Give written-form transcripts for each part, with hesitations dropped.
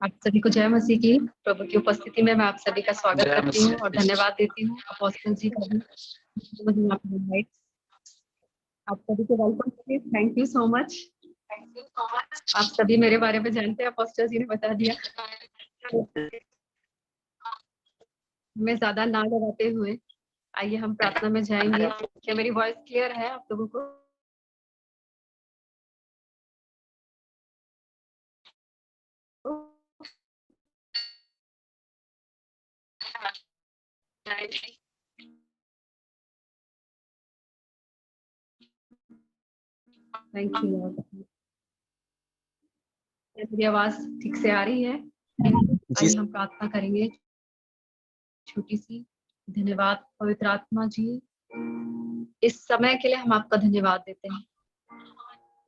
आप सभी को जय मसीह की। प्रभु की उपस्थिति में मैं आप सभी का स्वागत जय करती हूँ मसीह। और धन्यवाद देती हूँ अपोस्टल जी का भी मुझे यहाँ पे इनवाइट। आप सभी को वेलकम करती हूँ। Thank you so much. आप सभी मेरे बारे में जानते हैं, अपोस्टल जी ने बता दिया। मैं ज्यादा ना लगाते हुए आइए हम प्रार्थना में जाएंगे। क्या मेरी वॉइस क्लियर है आप लोगों को? Thank you Lord. मेरी आवाज ठीक से आ रही है? आइए हम प्रार्थना करेंगे छोटी सी। धन्यवाद पवित्र आत्मा जी, इस समय के लिए हम आपका धन्यवाद देते हैं।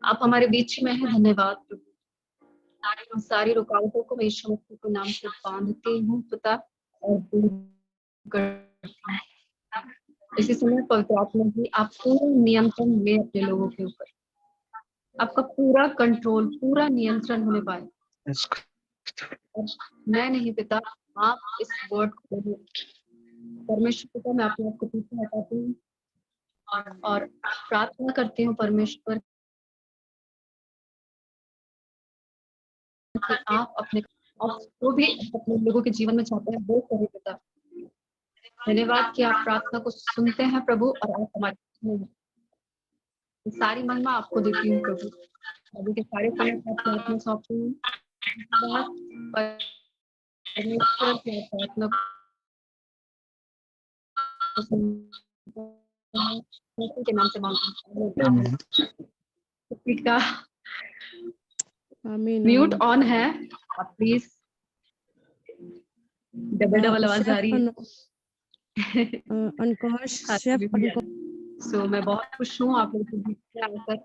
आप हमारे बीच में हैं। धन्यवाद प्रभु। सारी रुकावटों को मैं यीशु मसीह के नाम से बांधती हूँ पिता और दूर करती हूँ। इसी समय पवित्र आत्मा जी, आप पूरा नियंत्रण में अपने लोगों के ऊपर, आपका पूरा कंट्रोल, पूरा नियंत्रण होने पाए। मैं नहीं पिता, आप इस वर्ड को परमेश्वर पिता, मैं अपने आप को पीछे हटाती हूँ और प्रार्थना करती हूँ परमेश्वर कि आप अपने जो भी अपने लोगों के जीवन में चाहते हैं वो करें पिता। धन्यवाद कि आप प्रार्थना को सुनते हैं प्रभु और आप हमारे सारी महिमा आपको देती हूँ प्रभु। प्रभु के सारे समय आपके हाथ में सौंपती हूँ। परमेश्वर की प्रार्थना के नाम से मांगती हूँ। म्यूट ऑन है, आप प्लीज। डबल आवाज आ रही है। सो मैं बहुत खुश हूँ आप लोगों के बीच में आकर।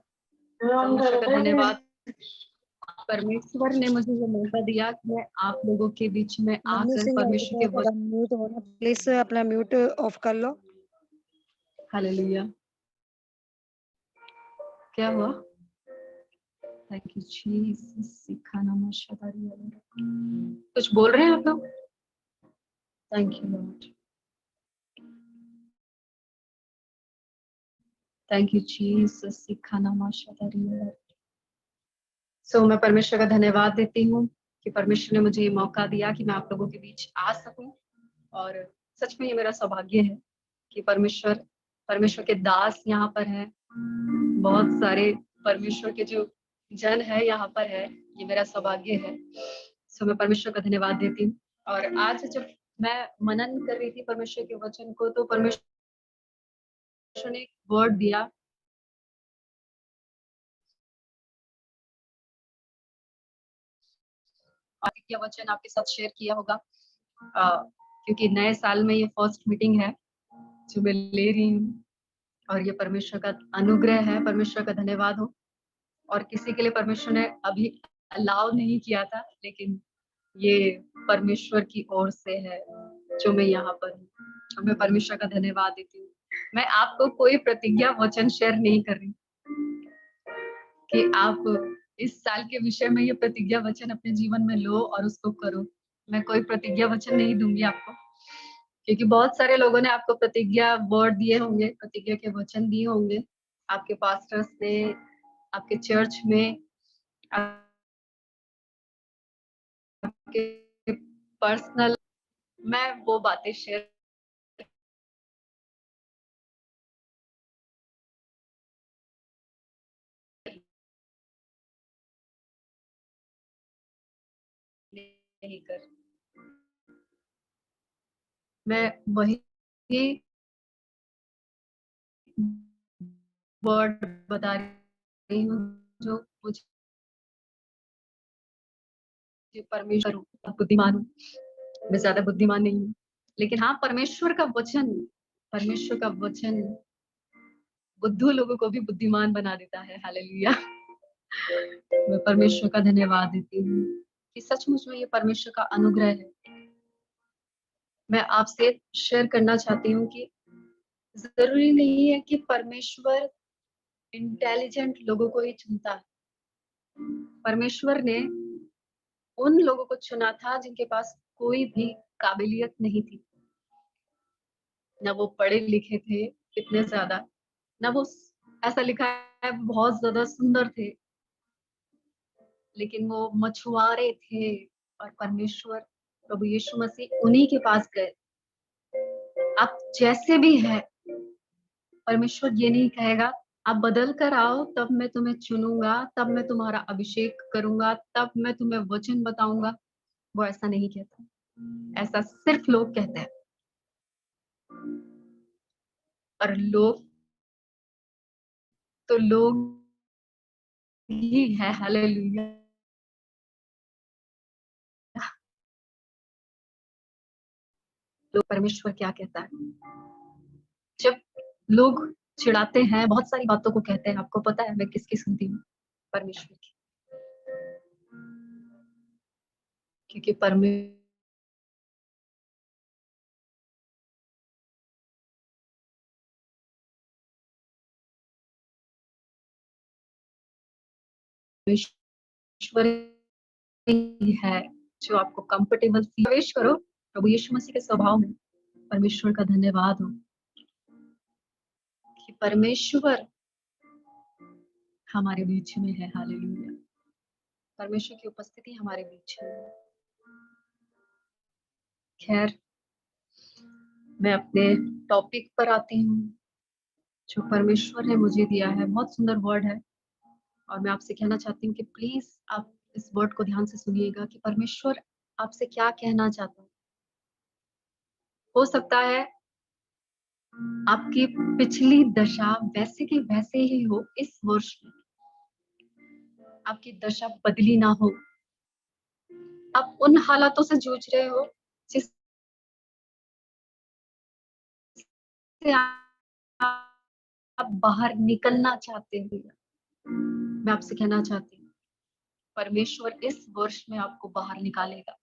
परमेश्वर का धन्यवाद। परमेश्वर ने मुझे ये मौका दिया कि मैं आप लोगों के बीच में आकर परमेश्वर के वचन। म्यूट होना, प्लीज अपना म्यूट ऑफ कर लो। हालेलुया। क्या हुआ? Thank you Jesus. सिखाना मशादारी। कुछ बोल रहे हैं आप लोग? Thank you Lord. Thank you Jesus. सिखाना मशादारी। सो मैं परमेश्वर का धन्यवाद देती हूँ कि परमेश्वर ने मुझे ये मौका दिया कि मैं आप लोगों के बीच आ सकूं। और सच में ये मेरा सौभाग्य है कि परमेश्वर के दास यहाँ पर हैं। बहुत सारे परमेश्वर के जो जन है यहाँ पर है। ये मेरा सौभाग्य है। सो मैं परमेश्वर का धन्यवाद देती हूँ। और आज जब मैं मनन कर रही थी परमेश्वर के वचन को, तो परमेश्वर ने एक वर्ड दिया। क्या वचन आपके साथ शेयर किया होगा, क्योंकि नए साल में ये फर्स्ट मीटिंग है जो मैं ले रही हूँ और ये परमेश्वर का अनुग्रह है। परमेश्वर का धन्यवाद हो। और किसी के लिए परमेश्वर ने अभी अलाउ नहीं किया था, लेकिन ये परमेश्वर की ओर से है जो मैं यहाँ पर हूँ। और मैं परमेश्वर का धन्यवाद देती हूँ। मैं आपको कोई प्रतिज्ञा वचन शेयर नहीं कर रही कि आप इस साल के विषय में ये प्रतिज्ञा वचन अपने जीवन में लो और उसको करो। मैं कोई प्रतिज्ञा वचन नहीं दूंगी आपको, क्योंकि बहुत सारे लोगों ने आपको प्रतिज्ञा वर्ड दिए होंगे, प्रतिज्ञा के वचन दिए होंगे आपके पास्टर्स ने, आपके चर्च में, आपके पर्सनल। मैं वो बातें शेयर नहीं कर, मैं वही वर्ड बता रही हूँ जो मुझे परमेश्वर बुद्धिमान हूँ। मैं ज्यादा बुद्धिमान नहीं हूँ, लेकिन हाँ परमेश्वर का वचन बुद्धू लोगों को भी बुद्धिमान बना देता है। हालेलुया। मैं परमेश्वर का धन्यवाद देती हूँ कि सचमुच में ये परमेश्वर का अनुग्रह है। मैं आपसे शेयर करना चाहती हूँ कि जरूरी नहीं है कि परमेश्वर इंटेलिजेंट लोगों को ही चुनता है। परमेश्वर ने उन लोगों को चुना था जिनके पास कोई भी काबिलियत नहीं थी, ना वो पढ़े लिखे थे इतने ज्यादा, ना वो ऐसा लिखा है बहुत ज्यादा सुंदर थे, लेकिन वो मछुआरे थे और परमेश्वर प्रभु यीशु मसीह उन्हीं के पास गए। आप जैसे भी हैं, परमेश्वर ये नहीं कहेगा आप बदल कर आओ तब मैं तुम्हें चुनूंगा, तब मैं तुम्हारा अभिषेक करूंगा, तब मैं तुम्हें वचन बताऊंगा। वो ऐसा नहीं कहता, ऐसा सिर्फ लोग कहते हैं। और लोग तो लोग ही है। हालेलुया। लोग परमेश्वर क्या कहता है, जब लोग चिढ़ाते हैं, बहुत सारी बातों को कहते हैं, आपको पता है मैं किसकी सुनती हूँ? परमेश्वर की। क्योंकि परमेश्वर ही है जो आपको कंफर्टेबल प्रवेश करो प्रभु यीशु मसीह के स्वभाव में। परमेश्वर का धन्यवाद हो कि परमेश्वर हमारे बीच में है। हालेलुया। परमेश्वर की उपस्थिति हमारे बीच में है। खैर, मैं अपने टॉपिक पर आती हूँ जो परमेश्वर ने मुझे दिया है। बहुत सुंदर वर्ड है और मैं आपसे कहना चाहती हूँ कि प्लीज आप इस वर्ड को ध्यान से सुनिएगा कि परमेश्वर आपसे क्या कहना चाहता है। हो सकता है आपकी पिछली दशा वैसे की वैसे ही हो, इस वर्ष में आपकी दशा बदली ना हो। आप उन हालातों से जूझ रहे हो जिससे आप बाहर निकलना चाहते हो। मैं आपसे कहना चाहती हूँ परमेश्वर इस वर्ष में आपको बाहर निकालेगा।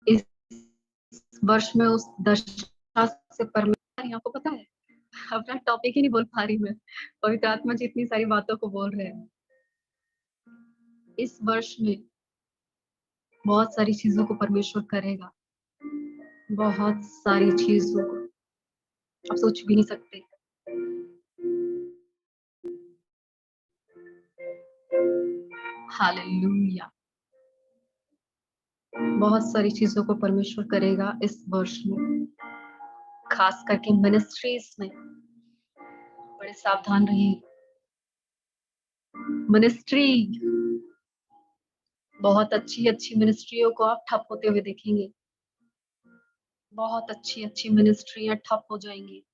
इस वर्ष में उस दशा से परमेश्वर, आपको पता है अपना टॉपिक ही नहीं बोल पा रही मैं, पवित्र आत्मा जी इतनी सारी बातों को बोल रहे हैं। इस वर्ष में बहुत सारी चीजों को परमेश्वर करेगा, बहुत सारी चीजों को आप सोच भी नहीं सकते। हालेलुया। बहुत सारी चीजों को परमेश्वर करेगा इस वर्ष में, खास करके मिनिस्ट्रीज में। बड़े सावधान रहिए। मिनिस्ट्री, बहुत अच्छी अच्छी मिनिस्ट्रियों को आप ठप होते हुए देखेंगे। बहुत अच्छी अच्छी मिनिस्ट्रियां ठप हो जाएंगी।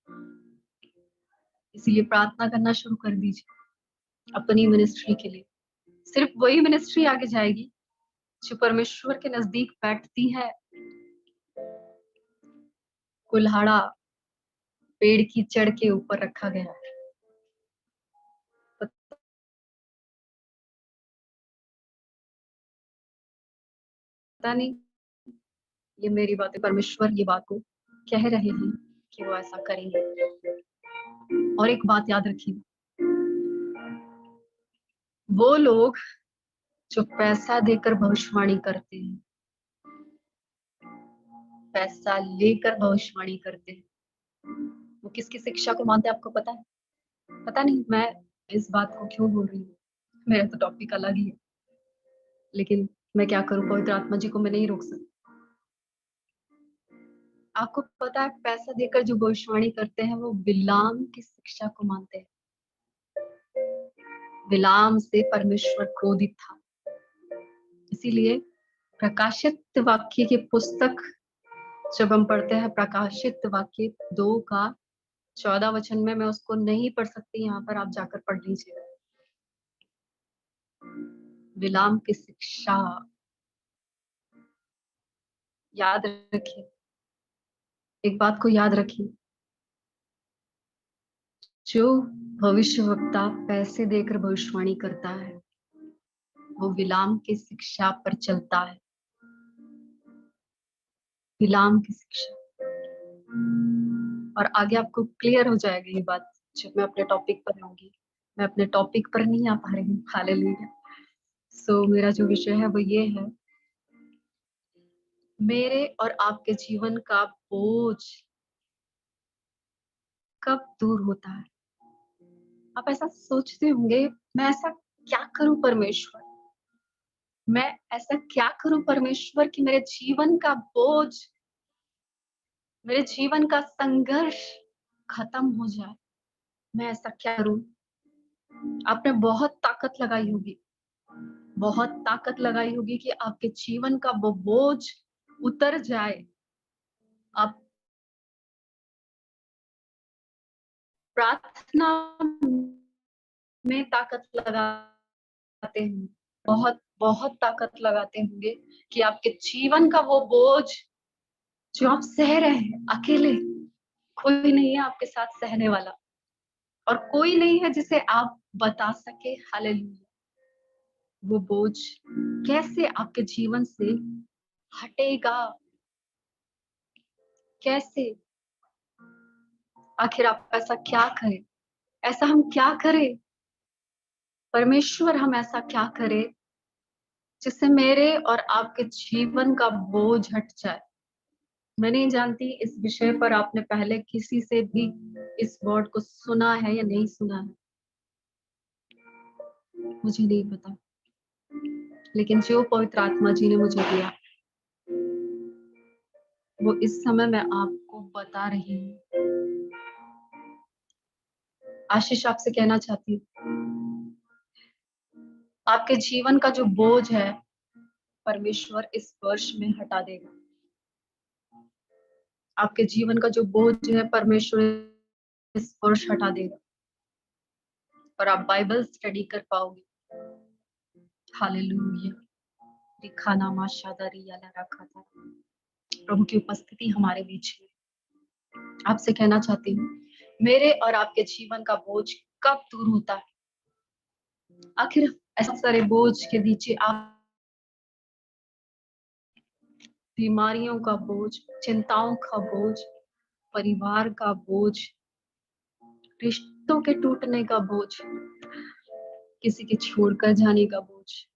इसीलिए प्रार्थना करना शुरू कर दीजिए अपनी मिनिस्ट्री के लिए। सिर्फ वही मिनिस्ट्री आगे जाएगी जो परमेश्वर के नजदीक बैठती है। कुल्हाड़ा पेड़ की जड़ के ऊपर रखा गया है। पता नहीं, ये मेरी बातें, परमेश्वर ये बात को कह रहे हैं कि वो ऐसा करेंगे। और एक बात याद रखिए, वो लोग जो पैसा देकर भविष्यवाणी करते हैं, पैसा लेकर भविष्यवाणी करते हैं, वो किसकी शिक्षा को मानते हैं? आपको पता है? पता नहीं मैं इस बात को क्यों बोल रही हूँ, मेरा तो टॉपिक अलग ही है, लेकिन मैं क्या करूं, पवित्र आत्मा जी को मैं नहीं रोक सकती। आपको पता है पैसा देकर जो भविष्यवाणी करते हैं वो बिलाम की शिक्षा को मानते हैं। बिलाम से परमेश्वर क्रोधित था। इसीलिए प्रकाशित वाक्य की पुस्तक जब हम पढ़ते हैं, प्रकाशित वाक्य 2 का 14 में, मैं उसको नहीं पढ़ सकती, यहाँ पर आप जाकर पढ़ लीजिएगा। बिलाम की शिक्षा याद रखिए, एक बात को याद रखिए, जो भविष्यवक्ता पैसे देकर भविष्यवाणी करता है वो बिलाम की शिक्षा पर चलता है। बिलाम की शिक्षा। और आगे आपको क्लियर हो जाएगी ये बात जब मैं अपने टॉपिक पर आऊंगी। मैं अपने टॉपिक पर नहीं आ पा रही हूँ। हालेलुया। सो मेरा जो विषय है वो ये है, मेरे और आपके जीवन का बोझ कब दूर होता है। आप ऐसा सोचते होंगे, मैं ऐसा क्या करूं परमेश्वर, मैं ऐसा क्या करूं परमेश्वर कि मेरे जीवन का बोझ, मेरे जीवन का संघर्ष खत्म हो जाए। मैं ऐसा क्या करूं। आपने बहुत ताकत लगाई होगी, बहुत ताकत लगाई होगी कि आपके जीवन का वो बोझ उतर जाए। आप प्रार्थना में ताकत लगाते हैं, बहुत बहुत ताकत लगाते होंगे कि आपके जीवन का वो बोझ जो आप सह रहे हैं अकेले, कोई नहीं है आपके साथ सहने वाला, और कोई नहीं है जिसे आप बता सके हालेलुया वो बोझ कैसे आपके जीवन से हटेगा, कैसे। आखिर आप ऐसा क्या करें, ऐसा हम क्या करें परमेश्वर, हम ऐसा क्या करें जिससे मेरे और आपके जीवन का बोझ हट जाए। मैं नहीं जानती इस विषय पर आपने पहले किसी से भी इस वर्ड को सुना है या नहीं सुना है, मुझे नहीं पता, लेकिन जो पवित्र आत्मा जी ने मुझे दिया वो इस समय मैं आपको बता रही हूँ। आशीष आपसे कहना चाहती हूँ, आपके जीवन का जो बोझ है परमेश्वर इस वर्ष में हटा देगा। आपके जीवन का जो बोझ है परमेश्वर इस वर्ष हटा देगा, और आप बाइबल स्टडी कर पाओगे। हालेलुया। दिखाना माशादारी याला रखा था। प्रभु की उपस्थिति हमारे बीच में। आपसे कहना चाहती हूँ, मेरे और आपके जीवन का बोझ कब दूर होता है। आखिर ऐसे सारे बोझ के नीचे आप बीमारियों का बोझ, चिंताओं का बोझ, परिवार का बोझ, रिश्तों के टूटने का बोझ, किसी के छोड़कर जाने का बोझ,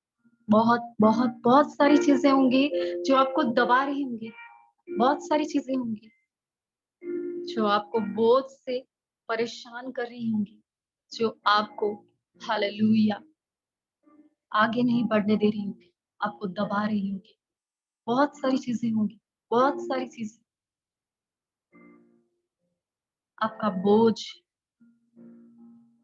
बहुत बहुत बहुत सारी चीजें होंगी जो आपको दबा रही होंगी, बहुत सारी चीजें होंगी जो आपको बोझ से परेशान कर रही होंगी, जो आपको हालेलुया आगे नहीं बढ़ने दे रही होंगी, आपको दबा रही होंगी। बहुत सारी चीजें होंगी, बहुत सारी चीजें। आपका बोझ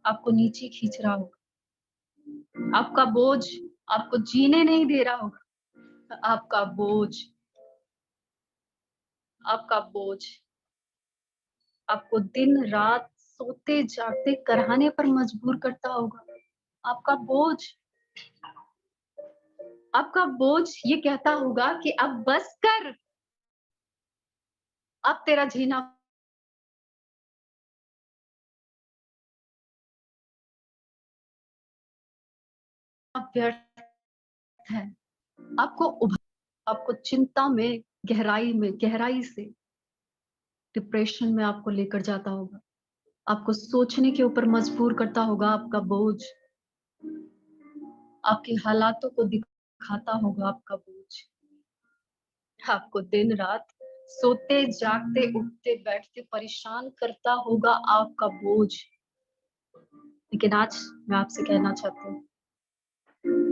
आपको नीचे खींच रहा होगा, आपका बोझ आपको जीने नहीं दे रहा होगा, आपका बोझ आपको दिन रात सोते जागते कराने पर मजबूर करता होगा। आपका बोझ ये कहता होगा कि अब बस कर, अब तेरा जीना व्यर्थ है। आपको चिंता में, गहराई से डिप्रेशन में आपको लेकर जाता होगा, आपको सोचने के ऊपर मजबूर करता होगा। आपका बोझ आपके हालातों को दिखाता होगा। आपका बोझ आपको दिन रात सोते जागते उठते बैठते परेशान करता होगा। आपका बोझ। लेकिन आज मैं आपसे कहना चाहती हूँ,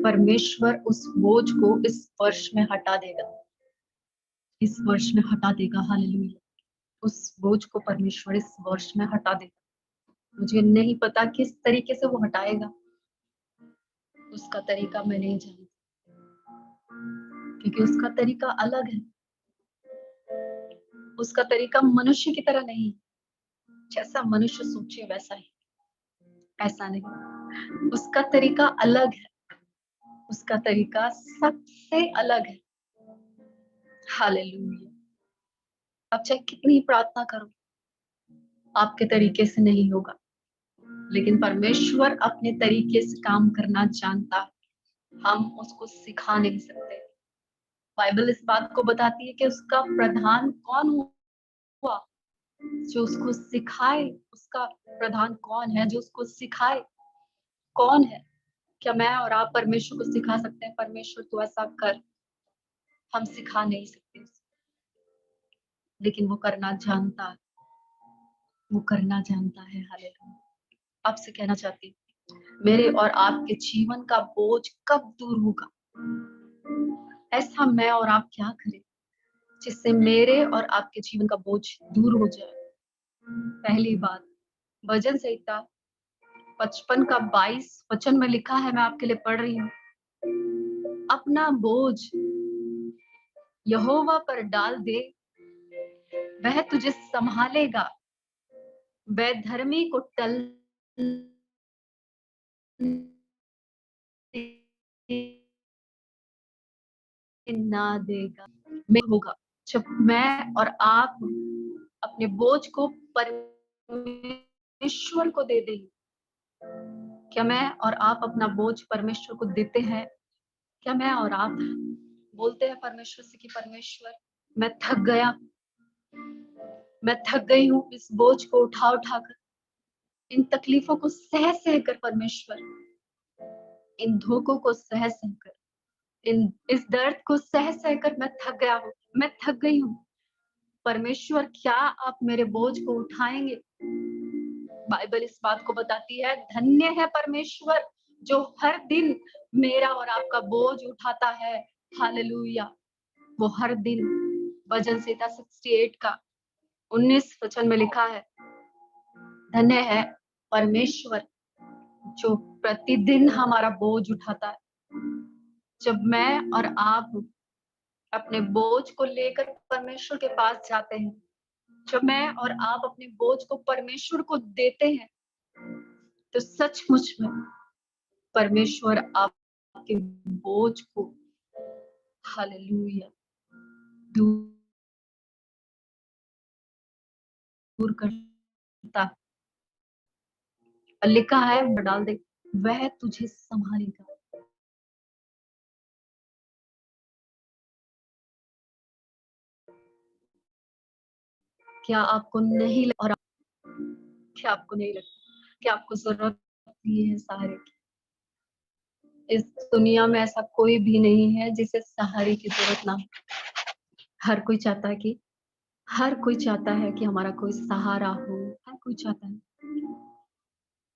परमेश्वर उस बोझ को इस वर्ष में हटा देगा, इस वर्ष में हटा देगा। हालेलुया। उस बोझ को परमेश्वर इस वर्ष में हटा देगा। मुझे नहीं पता किस तरीके से वो हटाएगा, उसका तरीका मैं नहीं जानती, क्योंकि उसका तरीका अलग है। उसका तरीका मनुष्य की तरह नहीं, जैसा मनुष्य सोचे वैसा ही, ऐसा नहीं। उसका तरीका अलग है, उसका तरीका सबसे अलग है। हालेलुया। आप चाहे कितनी प्रार्थना करो, आपके तरीके से नहीं होगा, लेकिन परमेश्वर अपने तरीके से काम करना जानता है, हम उसको सिखा नहीं सकते। बाइबल इस बात को बताती है कि उसका प्रधान कौन हुआ जो उसको सिखाए, उसका प्रधान कौन है जो उसको सिखाए। कौन है? क्या मैं और आप परमेश्वर को सिखा सकते हैं? परमेश्वर तू ऐसा कर, हम सिखा नहीं सकते उसे, लेकिन वो करना जानता है, वो करना जानता है। हालेलुया। आपसे कहना चाहती हूँ, मेरे और आपके जीवन का बोझ कब दूर होगा? ऐसा मैं और आप क्या करें जिससे मेरे और आपके जीवन का बोझ दूर हो जाए? पहली बात, भजन संहिता 55 का 22 वचन में लिखा है, मैं आपके लिए पढ़ रही हूँ। अपना बोझ यहोवा पर डाल दे, वह तुझे संभालेगा। वह धर्मी को टल ना देगा। मैं होगा जब मैं और आप अपने बोझ को परमेश्वर को दे देंगे। क्या मैं और आप अपना बोझ परमेश्वर को देते हैं? क्या मैं और आप बोलते हैं परमेश्वर से कि परमेश्वर मैं थक गया, मैं थक गई हूँ इस बोझ को उठा उठाकर, इन तकलीफों को सह सह कर परमेश्वर, इन धोखों को सह सह कर, इस दर्द को सह सह कर मैं थक गया हूँ, मैं थक गई हूँ। परमेश्वर क्या आप मेरे बोझ को उठाएंगे? बाइबल इस बात को बताती है, धन्य है परमेश्वर जो हर दिन मेरा और आपका बोझ उठाता है। हालेलुया। वो हर दिन, भजन संहिता 68 का 19 वचन में लिखा है, धन्य है परमेश्वर जो प्रतिदिन हमारा बोझ उठाता है। जब मैं और आप अपने बोझ को लेकर परमेश्वर के पास जाते हैं, जब मैं और आप अपने बोझ को परमेश्वर को देते हैं, तो सचमुच में परमेश्वर आपके बोझ को, हालेलुया, दूर करता है। और लिखा है, डाल दे, वह तुझे संभालेगा। क्या आपको नहीं लग, और क्या आपको नहीं लगता कि आपको जरूरत नहीं है सहारे की? इस दुनिया में ऐसा कोई भी नहीं है जिसे सहारे की जरूरत ना हो। हर कोई चाहता है कि हमारा कोई सहारा हो। हर कोई चाहता है।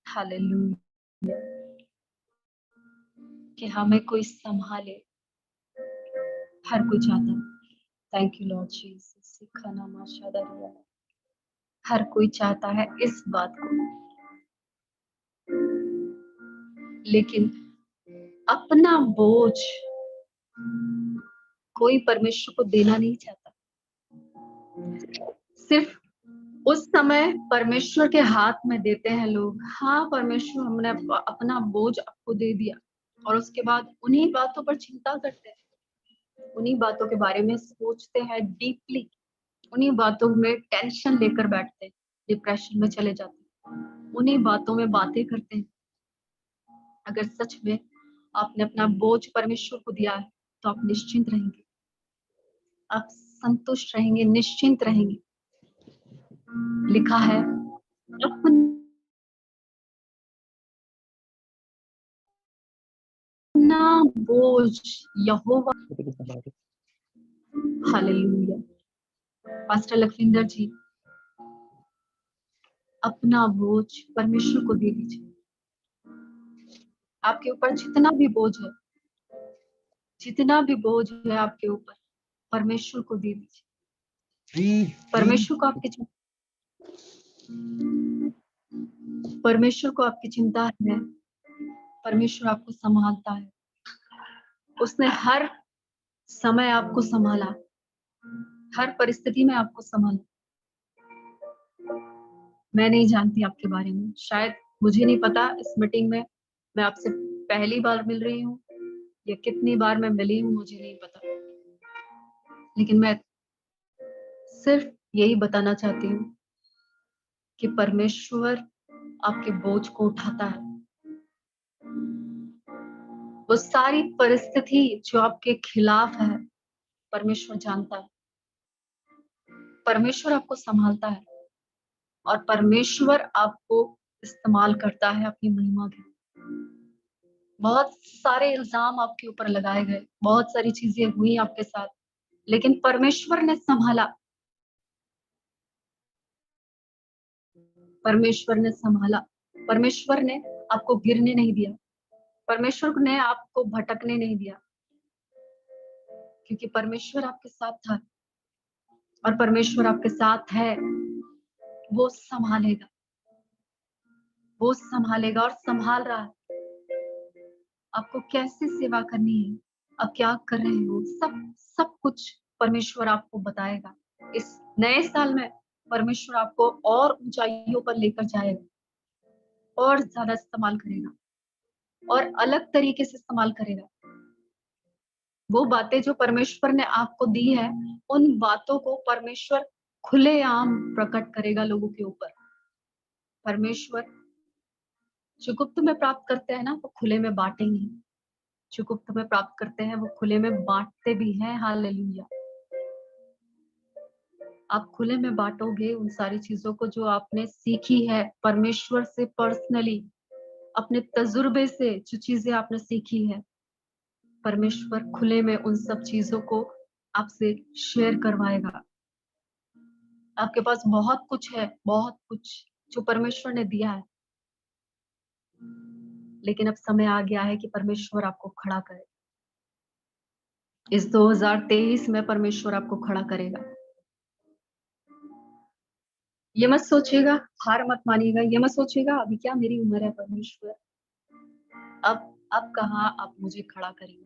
हालेलुया। कि हमें कोई संभाले। हर कोई चाहता है। Thank you Lord Jesus. खाना माशादरिया। हर कोई चाहता है इस बात को, लेकिन अपना बोझ कोई परमेश्वर को देना नहीं चाहता। सिर्फ उस समय परमेश्वर के हाथ में देते हैं लोग। हाँ परमेश्वर, हमने अपना बोझ आपको दे दिया, और उसके बाद उन्हीं बातों पर चिंता करते हैं, उन्हीं बातों के बारे में सोचते हैं डीपली, उन्हीं बातों में टेंशन लेकर बैठते हैं, डिप्रेशन में चले जाते हैं, उन्हीं बातों में बातें करते हैं। अगर सच में आपने अपना बोझ परमेश्वर को दिया है, तो आप निश्चिंत रहेंगे, आप संतुष्ट रहेंगे, निश्चिंत रहेंगे। लिखा है, अपना बोझ यहोवा, हालेलुया। पास्टर लखविंदर जी, अपना बोझ परमेश्वर को दे दीजिए। आपके ऊपर जितना भी बोझ है, जितना भी बोझ है आपके ऊपर, परमेश्वर को दे दीजिए। परमेश्वर को आपकी परमेश्वर को आपकी चिंता है। परमेश्वर आपको संभालता है। उसने हर समय आपको संभाला, हर परिस्थिति में आपको संभाला। मैं नहीं जानती आपके बारे में, शायद मुझे नहीं पता इस मीटिंग में मैं आपसे पहली बार मिल रही हूँ या कितनी बार मैं मिली हूँ, मुझे नहीं पता। लेकिन मैं सिर्फ यही बताना चाहती हूँ कि परमेश्वर आपके बोझ को उठाता है। वो सारी परिस्थिति जो आपके खिलाफ है, परमेश्वर जानता है। परमेश्वर आपको संभालता है और परमेश्वर आपको इस्तेमाल करता है अपनी महिमा के। बहुत सारे इल्जाम आपके ऊपर लगाए गए, बहुत सारी चीजें हुई आपके साथ, लेकिन परमेश्वर ने संभाला। परमेश्वर ने संभाला। परमेश्वर ने आपको गिरने नहीं दिया। परमेश्वर ने आपको भटकने नहीं दिया, क्योंकि परमेश्वर आपके साथ था और परमेश्वर आपके साथ है। वो संभालेगा, वो संभालेगा और संभाल रहा है। आपको कैसे सेवा करनी है, आप क्या कर रहे हो, सब सब कुछ परमेश्वर आपको बताएगा। इस नए साल में परमेश्वर आपको और ऊंचाइयों पर लेकर जाएगा और ज्यादा इस्तेमाल करेगा और अलग तरीके से इस्तेमाल करेगा। वो बातें जो परमेश्वर ने आपको दी है, उन बातों को परमेश्वर खुलेआम प्रकट करेगा लोगों के ऊपर। परमेश्वर जो गुप्त में प्राप्त करते हैं ना, वो खुले में बांटेंगे। जो गुप्त में प्राप्त करते हैं वो खुले में बांटते भी हैं। हालेलुया। आप खुले में बांटोगे उन सारी चीजों को जो आपने सीखी है परमेश्वर से पर्सनली, अपने तजुर्बे से जो चीजें आपने सीखी है, परमेश्वर खुले में उन सब चीजों को आपसे शेयर करवाएगा। आपके पास बहुत कुछ है, बहुत कुछ जो परमेश्वर ने दिया है, लेकिन अब समय आ गया है कि परमेश्वर आपको खड़ा करे। इस 2023 में परमेश्वर आपको खड़ा करेगा। ये मत सोचिएगा, हार मत मानिएगा, ये मत सोचिएगा अभी क्या मेरी उम्र है, परमेश्वर अब कहाँ आप मुझे खड़ा करेंगे।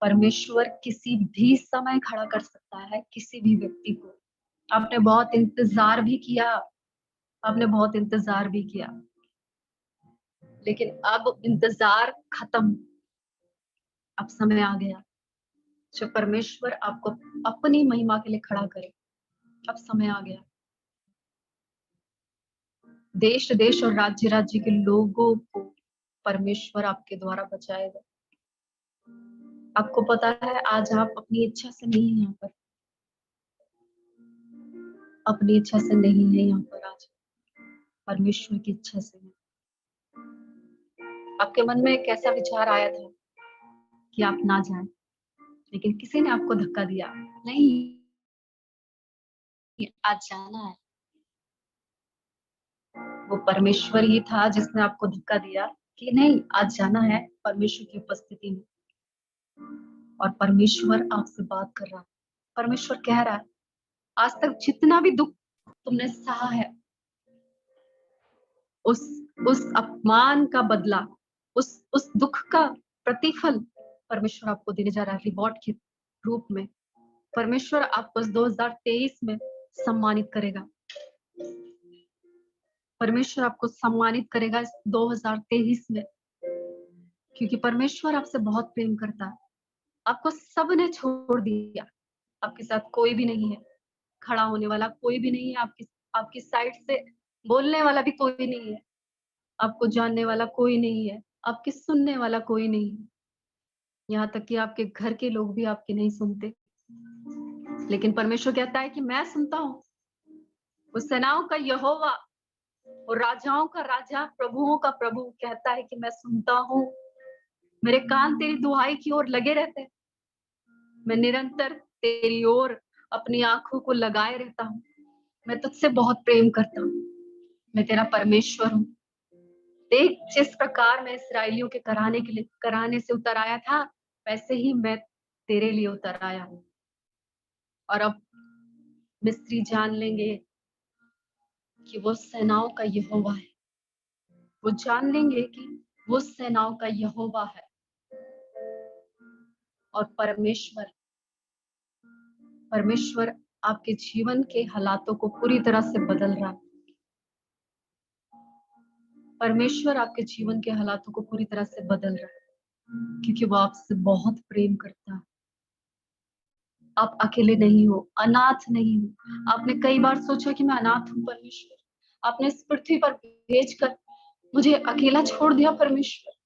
परमेश्वर किसी भी समय खड़ा कर सकता है किसी भी व्यक्ति को। आपने बहुत इंतजार भी किया, आपने बहुत इंतजार भी किया, लेकिन अब इंतजार खत्म। अब समय आ गया जो परमेश्वर आपको अपनी महिमा के लिए खड़ा करे। अब समय आ गया। देश देश और राज्य राज्य के लोगों को परमेश्वर आपके द्वारा बचाएगा। आपको पता है आज आप अपनी इच्छा से नहीं है यहाँ पर, अपनी इच्छा से नहीं है यहाँ पर, आज परमेश्वर की इच्छा से है। आपके मन में एक ऐसा विचार आया था कि आप ना जाएं, लेकिन किसी ने आपको धक्का दिया, नहीं आज जाना है। वो परमेश्वर ही था जिसने आपको धक्का दिया कि नहीं आज जाना है परमेश्वर की उपस्थिति में। और परमेश्वर आपसे बात कर रहा है। परमेश्वर कह रहा है आज तक जितना भी दुख तुमने सहा है, उस अपमान का बदला, उस दुख का प्रतिफल परमेश्वर आपको देने जा रहा है रिवॉर्ड के रूप में। परमेश्वर आपको इस 2023 में सम्मानित करेगा। परमेश्वर आपको सम्मानित करेगा इस 2023 में, क्योंकि परमेश्वर आपसे बहुत प्रेम करता है। आपको सबने छोड़ दिया, आपके साथ कोई भी नहीं है, खड़ा होने वाला कोई भी नहीं है, आपकी साइड से बोलने वाला भी कोई नहीं है, आपको जानने वाला कोई नहीं है, आपकी सुनने वाला कोई नहीं है। यहाँ तक कि आपके घर के लोग भी आपकी नहीं सुनते, लेकिन परमेश्वर कहता है कि मैं सुनता हूँ। उस सेनाओं का यहोवा और राजाओं का राजा, प्रभुओं का प्रभु कहता है कि मैं सुनता हूँ। मेरे कान तेरी दुहाई की ओर लगे रहते हैं। मैं निरंतर तेरी ओर अपनी आंखों को लगाए रहता हूँ। मैं तुझसे बहुत प्रेम करता हूँ। मैं तेरा परमेश्वर हूँ। देख जिस प्रकार मैं इसराइलियों के कराने से उतर आया था, वैसे ही मैं तेरे लिए उतर आया हूँ। और अब मिस्री जान लेंगे कि वो सेनाओं का यहोवा है। वो जान लेंगे कि वो सेनाओं का यहोवा है। और परमेश्वर आपके जीवन के हालातों को पूरी तरह से बदल रहा है। परमेश्वर आपके जीवन के हालातों को पूरी तरह से बदल रहा है, क्योंकि वो आपसे बहुत प्रेम करता है। आप अकेले नहीं हो, अनाथ नहीं हो। आपने कई बार सोचा कि मैं अनाथ हूँ परमेश्वर, आपने इस पृथ्वी पर भेजकर मुझे अकेला छोड़ दिया परमेश्वर।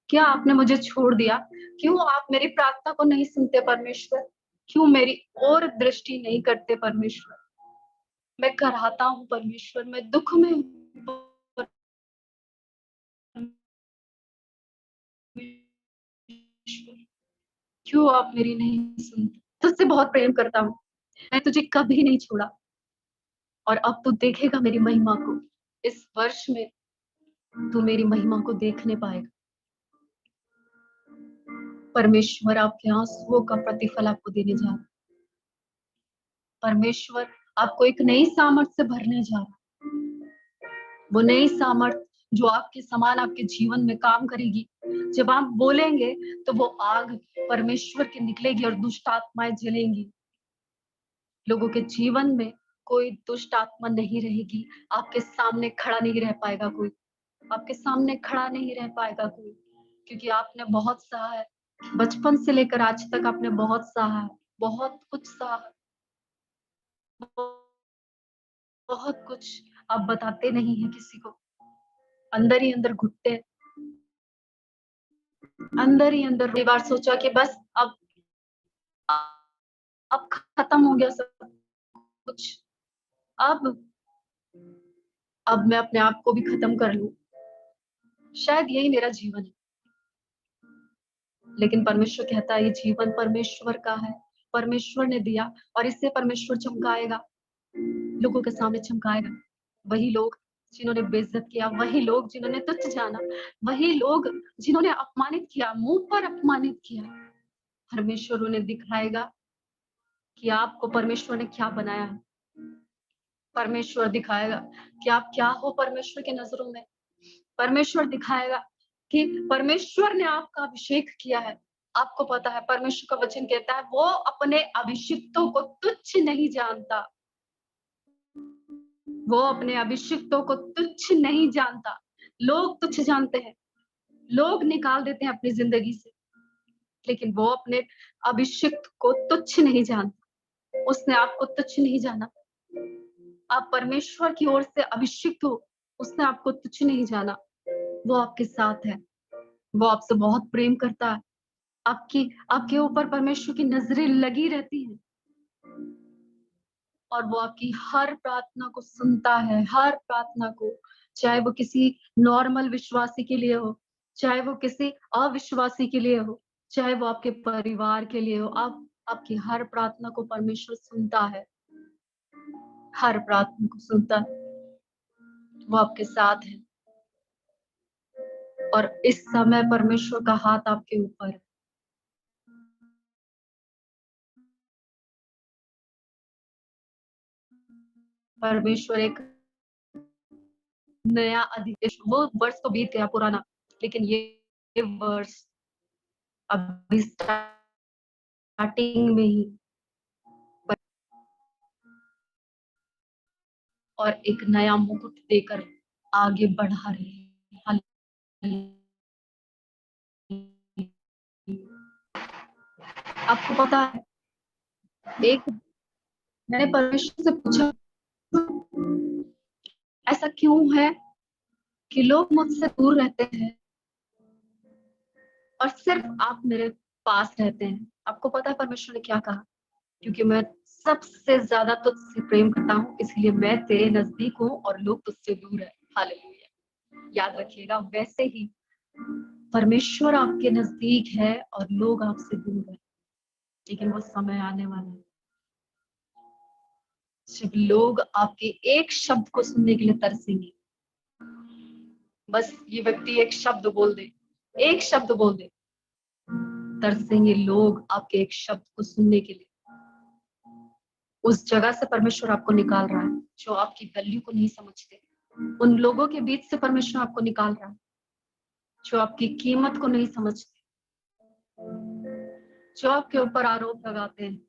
क्या आपने मुझे छोड़ दिया? क्यों आप मेरी प्रार्थना को नहीं सुनते परमेश्वर? क्यों मेरी ओर दृष्टि नहीं करते परमेश्वर? मैं कराहता हूँ परमेश्वर, मैं दुख में हूँ क्यों आप मेरी नहीं सुनते? तुझसे बहुत प्रेम करता हूँ, मैं तुझे कभी नहीं छोड़ा और अब तू देखेगा मेरी महिमा को। इस वर्ष में तू मेरी महिमा को देखने पाएगा। परमेश्वर आपके आंसुओं का प्रतिफल आपको देने जा रहा है। परमेश्वर आपको एक नई सामर्थ से भरने जा रहा है। वो नई सामर्थ जो आपके समान आपके जीवन में काम करेगी। जब आप बोलेंगे तो वो आग परमेश्वर की निकलेगी और दुष्ट आत्माएं जलेंगी। लोगों के जीवन में कोई दुष्ट आत्मा नहीं रहेगी। आपके सामने खड़ा नहीं रह पाएगा कोई। आपके सामने खड़ा नहीं रह पाएगा कोई, क्योंकि आपने बहुत सहा है। बचपन से लेकर आज तक आपने बहुत सहा है, बहुत कुछ सहा है, बहुत कुछ आप बताते नहीं हैं किसी को। अंदर ही अंदर घुटते हैं, अंदर ही अंदर। कई बार सोचा कि बस अब खत्म हो गया सब कुछ। अब अब मैं अपने आप को भी खत्म कर लूं, शायद यही मेरा जीवन है। लेकिन परमेश्वर कहता है ये जीवन परमेश्वर का है, परमेश्वर ने दिया और इससे परमेश्वर चमकाएगा, लोगों के सामने चमकाएगा। वही लोग जिन्होंने बेइज्जत किया, वही लोग जिन्होंने तुच्छ जाना, वही लोग जिन्होंने अपमानित किया, मुंह पर अपमानित किया, परमेश्वर उन्हें दिखाएगा कि आपको परमेश्वर ने क्या बनाया है। परमेश्वर दिखाएगा कि आप क्या हो परमेश्वर के नजरों में। परमेश्वर दिखाएगा कि परमेश्वर ने आपका अभिषेक किया है। आपको पता है परमेश्वर का वचन कहता है वो अपने अभिषिक्तों को तुच्छ नहीं जानता। वो अपने अभिषिक्तों को तुच्छ नहीं जानता। लोग तुच्छ जानते हैं, लोग निकाल देते हैं अपनी जिंदगी से, लेकिन वो अपने अभिषिक्त को तुच्छ नहीं जानता। उसने आपको तुच्छ नहीं जाना। आप परमेश्वर की ओर से अभिषिक्त हो, उसने आपको तुच्छ नहीं जाना। वो आपके साथ है, वो आपसे बहुत प्रेम करता है। आपके ऊपर परमेश्वर की नजरें लगी रहती हैं और वो आपकी हर प्रार्थना को सुनता है, हर प्रार्थना को। चाहे वो किसी नॉर्मल विश्वासी के लिए हो, चाहे वो किसी अविश्वासी के लिए हो, चाहे वो आपके परिवार के लिए हो, आपकी हर प्रार्थना को परमेश्वर सुनता है, हर प्रार्थना को सुनता है। वो आपके साथ है और इस समय परमेश्वर का हाथ आपके ऊपर है। परमेश्वर एक नया अधिदेश, वो वर्ष तो बीत गया पुराना, लेकिन ये वर्ष अभी स्टार्टिंग में ही और एक नया मुकुट देकर आगे बढ़ा रहे हैं। आपको पता है, एक मैंने परमेश्वर से पूछा ऐसा क्यों है कि लोग मुझसे दूर रहते हैं और सिर्फ आप मेरे पास रहते हैं। आपको पता है परमेश्वर ने क्या कहा? क्योंकि मैं सबसे ज्यादा तुझसे प्रेम करता हूँ, इसलिए मैं तेरे नजदीक हूँ और लोग तुझसे दूर है। हालेलुया। याद रखिएगा, वैसे ही परमेश्वर आपके नजदीक है और लोग आपसे दूर है, लेकिन वो समय आने वाला है जब लोग आपके एक शब्द को सुनने के लिए तरसेंगे। बस ये व्यक्ति एक शब्द बोल दे, एक शब्द बोल दे, तरसेंगे लोग आपके एक शब्द को सुनने के लिए। उस जगह से परमेश्वर आपको निकाल रहा है जो आपकी वैल्यू को नहीं समझते। उन लोगों के बीच से परमेश्वर आपको निकाल रहा है जो आपकी कीमत को नहीं समझते, जो आपके ऊपर आरोप लगाते हैं।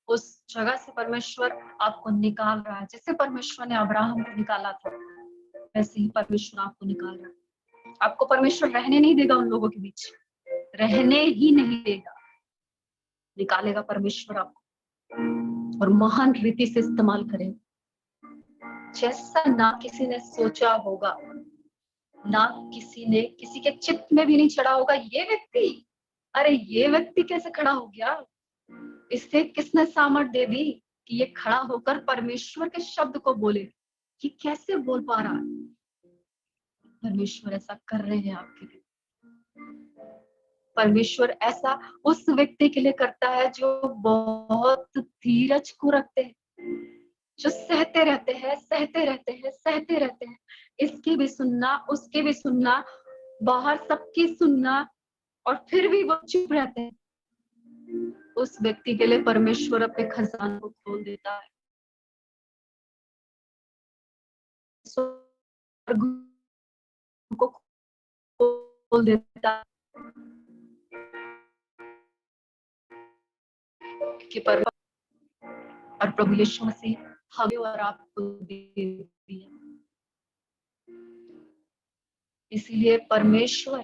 उस जगह से परमेश्वर आपको निकाल रहा है। जैसे परमेश्वर ने अब्राहम को निकाला था, वैसे ही परमेश्वर आपको निकाल रहा है। आपको परमेश्वर रहने नहीं देगा उन लोगों के बीच, रहने ही नहीं देगा। निकालेगा परमेश्वर आपको और महान रीति से इस्तेमाल करेगा, जैसा ना किसी ने सोचा होगा, ना किसी ने, किसी के चित्त में भी नहीं चढ़ा होगा। ये व्यक्ति, अरे ये व्यक्ति कैसे खड़ा हो गया? इससे किसने सामर्थ दे दी कि ये खड़ा होकर परमेश्वर के शब्द को बोले? ये कैसे बोल पा रहा है? परमेश्वर ऐसा कर रहे हैं आपके लिए। परमेश्वर ऐसा उस व्यक्ति के लिए करता है जो बहुत धीरज को रखते हैं, जो सहते रहते हैं, सहते रहते हैं, सहते रहते हैं, इसकी भी सुनना, उसकी भी सुनना, बाहर सबकी सुनना, और फिर भी वो चुप रहते हैं। उस व्यक्ति के लिए परमेश्वर अपने खजाने को खोल देता है, स्वर्ग को खोल देता है, कि और प्रभु यीशु मसीह हमें और आपको दे दिया। इसीलिए परमेश्वर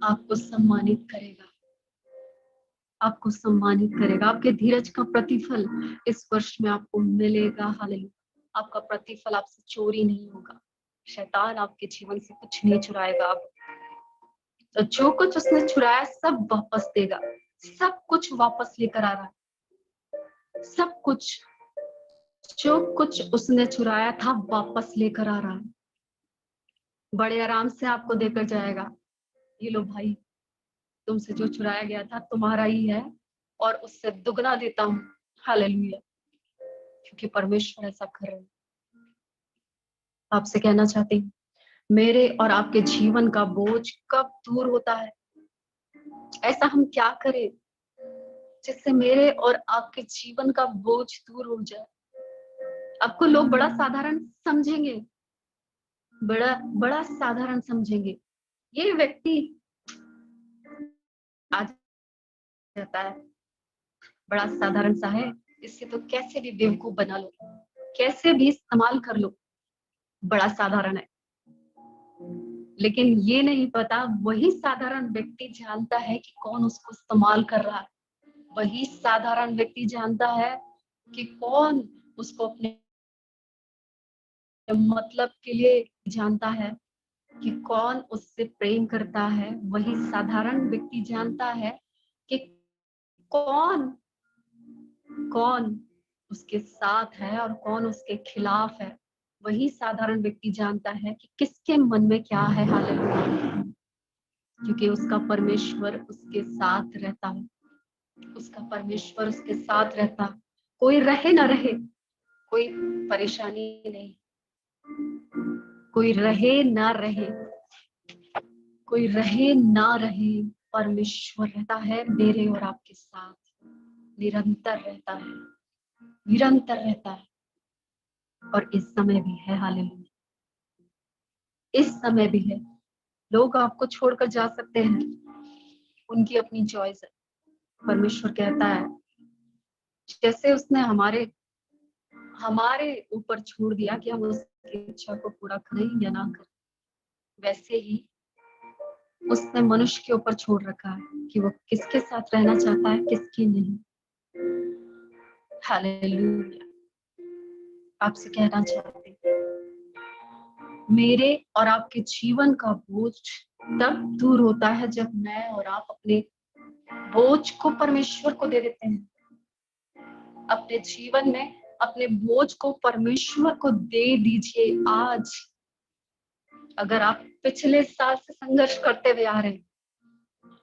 आपको सम्मानित करेगा, आपको सम्मानित करेगा। आपके धीरज का प्रतिफल इस वर्ष में आपको मिलेगा। हालेलुया। आपका प्रतिफल आपसे चोरी नहीं होगा। शैतान आपके जीवन से कुछ नहीं चुराएगा। आप तो जो कुछ उसने चुराया सब वापस देगा, सब कुछ वापस लेकर आ रहा है। सब कुछ, जो कुछ उसने चुराया था वापस लेकर आ रहा है। बड़े आराम से आपको देकर जाएगा। ये लो भाई, तुमसे जो चुराया गया था तुम्हारा ही है, और उससे दुगना देता हूँ। हालेलुया। क्योंकि परमेश्वर ऐसा कर रहे हैं। आपसे कहना चाहती हूँ, मेरे और आपके जीवन का बोझ कब दूर होता है? ऐसा हम क्या करें जिससे मेरे और आपके जीवन का बोझ दूर हो जाए? आपको लोग बड़ा साधारण समझेंगे, बड़ा बड़ा साधारण समझेंगे। ये व्यक्ति आ जाता है, बड़ा साधारण सा है, इससे तो कैसे भी बेवकूफ बना लो, कैसे भी इस्तेमाल कर लो, बड़ा साधारण है। लेकिन ये नहीं पता, वही साधारण व्यक्ति जानता है कि कौन उसको इस्तेमाल कर रहा है। वही साधारण व्यक्ति जानता है कि कौन उसको अपने मतलब के लिए जानता है, कि कौन उससे प्रेम करता है। वही साधारण व्यक्ति जानता है कि कौन कौन उसके साथ है और कौन उसके खिलाफ है। वही साधारण व्यक्ति जानता है कि किसके मन में क्या है। हालेलुया। क्योंकि उसका परमेश्वर उसके साथ रहता है, उसका परमेश्वर उसके साथ रहता है। कोई रहे ना रहे, कोई परेशानी नहीं, कोई रहे ना रहे, कोई रहे ना रहे, परमेश्वर रहता है मेरे और आपके साथ, निरंतर रहता है, निरंतर रहता है। और इस समय भी है। हालेलुया। इस समय भी है। लोग आपको छोड़कर जा सकते हैं, उनकी अपनी चॉइस है। परमेश्वर कहता है, जैसे उसने हमारे ऊपर छोड़ दिया कि हम उसकी इच्छा को पूरा करें या ना करें, वैसे ही उसने मनुष्य के ऊपर छोड़ रखा है कि वो किसके साथ रहना चाहता है, किसकी नहीं। हालेलुया। आपसे कहना चाहते हैं, मेरे और आपके जीवन का बोझ तब दूर होता है जब मैं और आप अपने बोझ को परमेश्वर को दे देते हैं। अपने जीवन में अपने बोझ को परमेश्वर को दे दीजिए आज। अगर आप पिछले साल से संघर्ष करते हुए आ रहे हैं,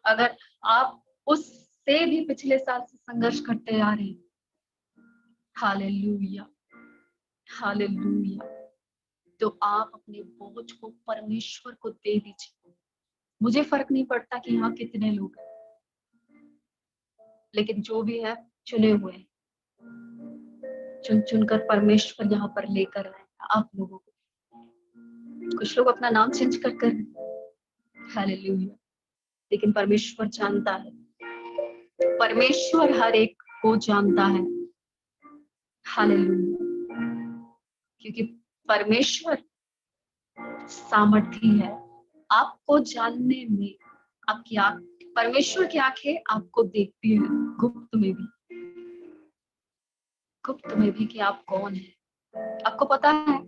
अगर आप उससे भी पिछले साल से संघर्ष करते आ रहे हैं, हालेलुया, हालेलुया, तो आप अपने बोझ को परमेश्वर को दे दीजिए। मुझे फर्क नहीं पड़ता कि यहाँ कितने लोग हैं, लेकिन जो भी है चुने हुए हैं, चुन चुनकर परमेश्वर यहाँ पर लेकर आए आप लोगों को। कुछ लोग अपना नाम चेंज कर हालेलुया, लेकिन परमेश्वर जानता है, परमेश्वर हर एक को जानता है। हालेलुया। क्योंकि परमेश्वर सामर्थी है आपको जानने में। आपकी आंख, परमेश्वर की आंखें आपको देखती है गुप्त में भी, गुप्त में भी कि आप कौन है। आपको पता है,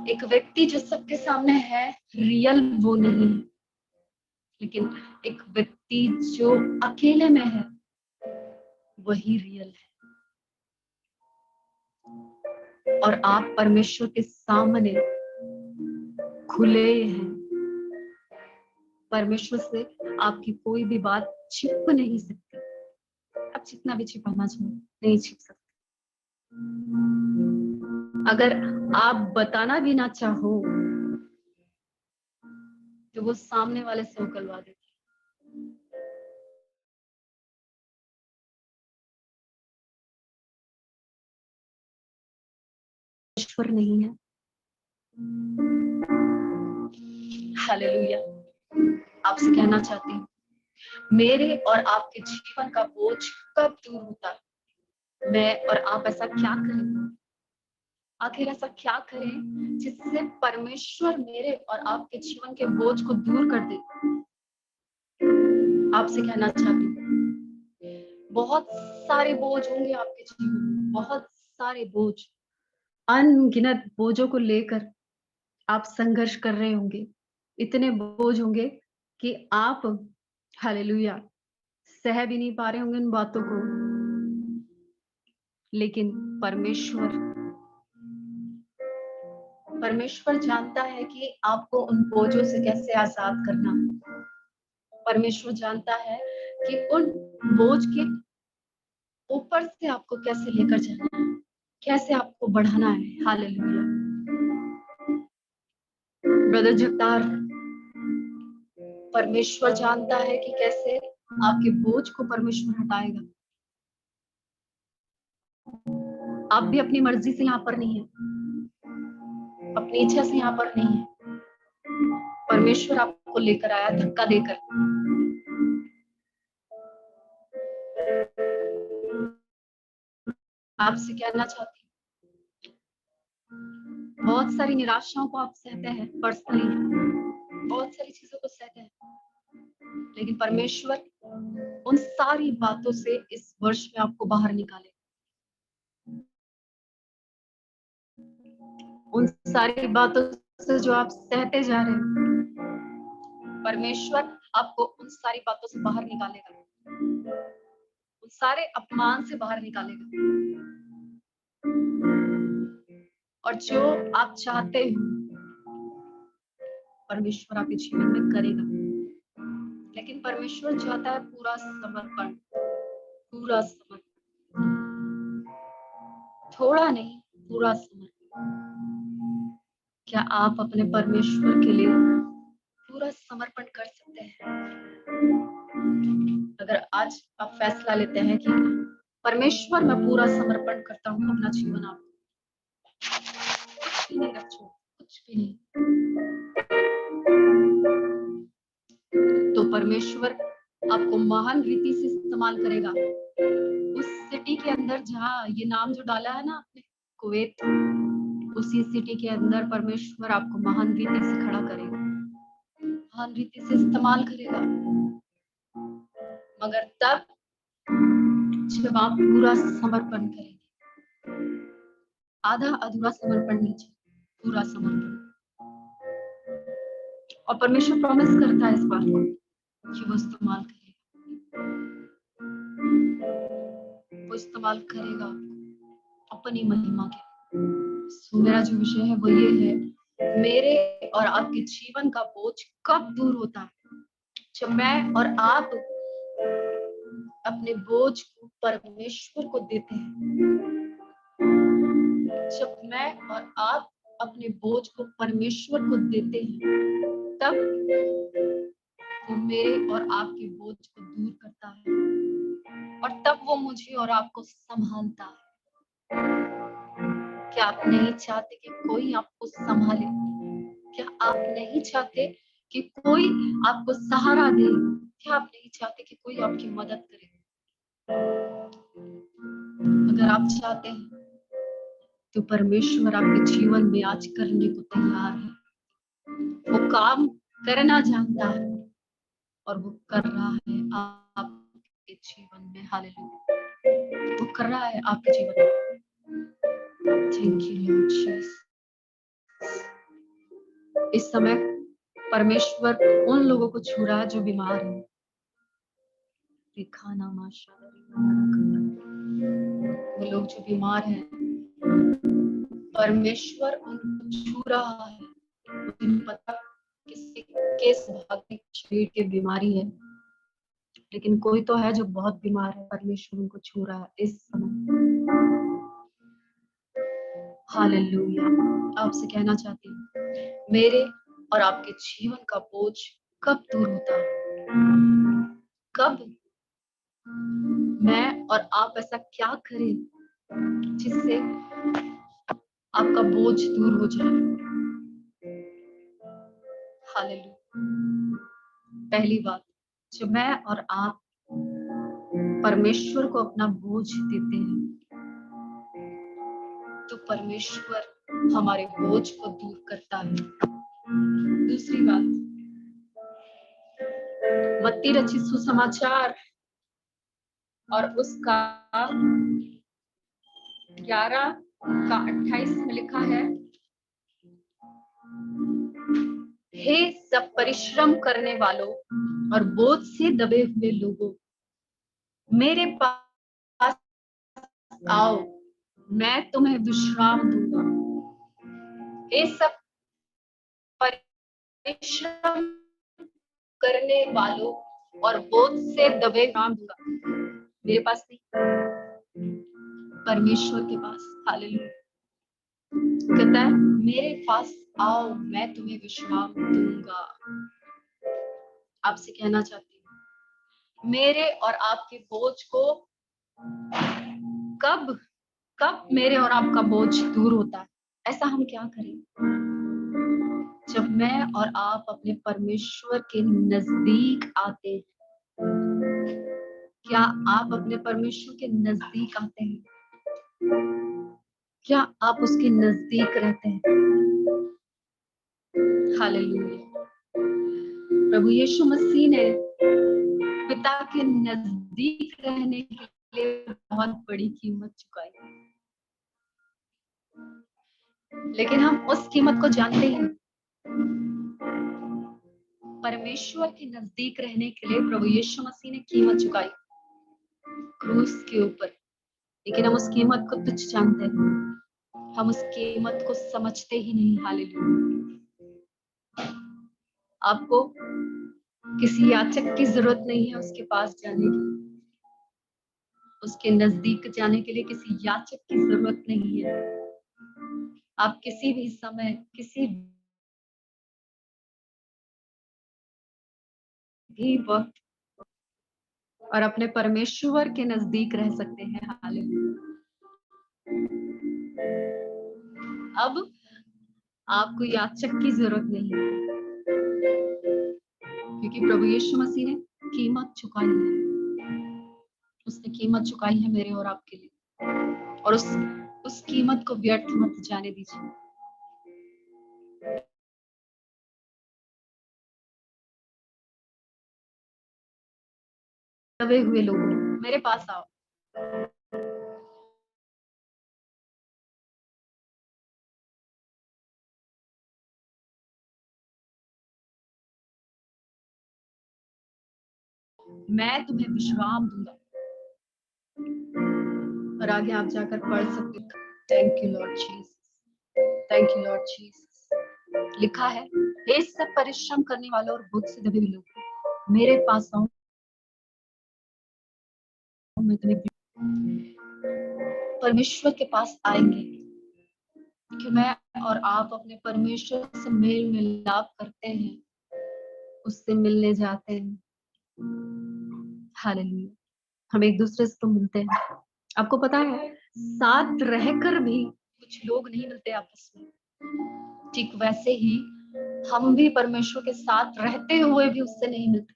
एक व्यक्ति जो सबके सामने है, रियल वो नहीं है, लेकिन एक व्यक्ति जो अकेले में है वही रियल है। और आप परमेश्वर के सामने खुले हैं, परमेश्वर से आपकी कोई भी बात छिप नहीं सकती। आप जितना भी छिपाना चाहो नहीं छिप सकते। अगर आप बताना भी ना चाहो तो वो सामने वाले से उकलवा देते। ईश्वर नहीं है। हालेलुया। आपसे कहना चाहती हूँ, मेरे और आपके जीवन का बोझ कब दूर होता है? मैं और आप ऐसा क्या करें? आखिर ऐसा क्या करें जिससे परमेश्वर मेरे और आपके जीवन के बोझ को दूर कर दे? आपसे कहना चाहती हूँ, बहुत सारे बोझ होंगे आपके जीवन में, बहुत सारे बोझ, अनगिनत बोझों को लेकर आप संघर्ष कर रहे होंगे। इतने बोझ होंगे कि आप हालेलुया सह भी नहीं पा रहे होंगे उन बातों को। लेकिन परमेश्वर जानता है कि आपको उन बोझों से कैसे आजाद करना है। परमेश्वर जानता है कि उन बोझ के ऊपर से आपको कैसे लेकर जाना है, कैसे आपको बढ़ाना है। हालेलुया। ब्रदर जगतार, परमेश्वर जानता है कि कैसे आपके बोझ को परमेश्वर हटाएगा। आप भी अपनी मर्जी से यहाँ पर नहीं है, अपनी इच्छा से यहाँ पर नहीं है। परमेश्वर आपको लेकर आया धक्का देकर। आपसे कहना चाहती हूँ, बहुत सारी निराशाओं को आप सहते हैं पर्सनली, बहुत सारी चीजों को सहते हैं, लेकिन परमेश्वर उन सारी बातों से इस वर्ष में आपको बाहर निकाले। उन सारी बातों से जो आप सहते जा रहे हैं, परमेश्वर आपको उन सारी बातों से बाहर निकालेगा, उन सारे अपमान से बाहर निकालेगा। और जो आप चाहते हो परमेश्वर आपके जीवन में करेगा। लेकिन परमेश्वर चाहता है पूरा समर्पण, पूरा समर्पण, थोड़ा नहीं, पूरा समर्पण। क्या आप अपने परमेश्वर के लिए पूरा समर्पण कर सकते हैं? अगर आज आप फैसला लेते हैं कि परमेश्वर मैं पूरा समर्पण करता हूँ अपना जीवन आपको, कुछ भी नहीं रखो, कुछ भी नहीं, तो परमेश्वर आपको महान रीति से इस्तेमाल करेगा। उस सिटी के अंदर जहाँ ये नाम जो डाला है ना आपने, कुवैत, उसी सिटी के अंदर परमेश्वर आपको महान रीति से खड़ा करेगा, महान रीति से इस्तेमाल करेगा। मगर तब जब आप पूरा समर्पण करेंगे। आधा अधूरा समर्पण नहीं चाहिए, पूरा समर्पण। और परमेश्वर प्रॉमिस करता है इस बात को कि वो इस्तेमाल करेगा, वो इस्तेमाल करेगा अपनी महिमा के। तो मेरा जो विषय है वो ये है, मेरे और आपके जीवन का बोझ कब दूर होता है? जब मैं और आप अपने बोझ को परमेश्वर को देते हैं। जब मैं और आप अपने बोझ को परमेश्वर को देते हैं, तब वो मेरे और आपके बोझ को दूर करता है, और तब वो मुझे और आपको संभालता है। क्या आप नहीं चाहते कि कोई आपको संभाले? क्या आप नहीं चाहते कि कोई आपको सहारा दे? क्या आप नहीं चाहते कि कोई आपकी मदद करे? अगर आप चाहते हैं तो परमेश्वर आपके जीवन में आज करने को तैयार है। वो काम करना जानता है और वो कर रहा है आपके जीवन में। हालेलुया, वो कर रहा है आपके जीवन में। Thank you Lord Jesus. इस समय परमेश्वर उन लोगों को छू रहा है जो बीमार हैं। खाना माशा, वो लोग जो बीमार हैं, परमेश्वर उनको छू रहा है। मुझे नहीं पता किसी के स्वभाव की शरीर की बीमारी है, लेकिन कोई तो है जो बहुत बीमार है, परमेश्वर उनको छू रहा है इस समय। हालेलुया। आपसे कहना चाहती हूँ, मेरे और आपके जीवन का बोझ कब दूर होता है? कब मैं और आप ऐसा क्या करें जिससे आपका बोझ दूर हो जाए? हालेलुया। पहली बात, जब मैं और आप परमेश्वर को अपना बोझ देते हैं तो परमेश्वर हमारे बोझ को दूर करता है। दूसरी बात, मत्ती रचित सुसमाचार और उसका 11 का 28 में लिखा है, हे सब परिश्रम करने वालों और बोझ से दबे हुए लोगों, मेरे पास आओ, मैं तुम्हें विश्राम दूंगा। हे सब परिश्रम करने वालों और बोझ से दबे विश्राम दूंगा। मेरे पास नहीं, परमेश्वर के पास। हालेलुया। कहता है, मेरे पास आओ, मैं तुम्हें विश्राम दूंगा। आपसे कहना चाहती हूँ, मेरे और आपके बोझ को कब कब मेरे और आपका बोझ दूर होता है? ऐसा हम क्या करें? जब मैं और आप अपने परमेश्वर के नजदीक आते हैं। क्या आप अपने परमेश्वर के नजदीक आते हैं? क्या आप उसके नजदीक रहते हैं? हालेलुया। प्रभु यीशु मसीह ने पिता के नजदीक रहने के लिए बहुत बड़ी कीमत चुकाई, लेकिन हम उस कीमत को जानते हैं। परमेश्वर के नजदीक रहने के लिए प्रभु यीशु मसीह ने कीमत चुकाई क्रूस के ऊपर, लेकिन हम उस कीमत को तुच्छ जानते हैं। हम उस कीमत को समझते ही नहीं। हालेलुया। आपको किसी याचक की जरूरत नहीं है उसके पास जाने की, उसके नजदीक जाने के लिए किसी याचक की जरूरत नहीं है। आप किसी भी समय, किसी भी वक्त और अपने परमेश्वर के नजदीक रह सकते हैं। हालेलुया। अब आपको याचक की जरूरत नहीं है, क्योंकि प्रभु यीशु मसीह ने कीमत चुकाई है। उसने कीमत चुकाई है मेरे और आपके लिए, और उस कीमत को व्यर्थ मत जाने दीजिए। दबे हुए लोगों, मेरे पास आओ। मैं तुम्हें विश्राम दूंगा। और आगे आप जाकर पढ़ सकते हो। Thank you Lord Jesus, thank you Lord Jesus. लिखा है, हे सब परिश्रम करने वालों और बोझ से दबे हुए लोग, मेरे पास आओ, मैं तुम्हें। परमेश्वर के पास आएंगे कि मैं और आप अपने परमेश्वर से मेल मिलाप करते हैं, उससे मिलने जाते हैं। हालेलुया। हम एक दूसरे से तो मिलते हैं। आपको पता है, साथ रहकर भी कुछ लोग नहीं मिलते आपस में, ठीक वैसे ही हम भी परमेश्वर के साथ रहते हुए भी उससे नहीं मिलते।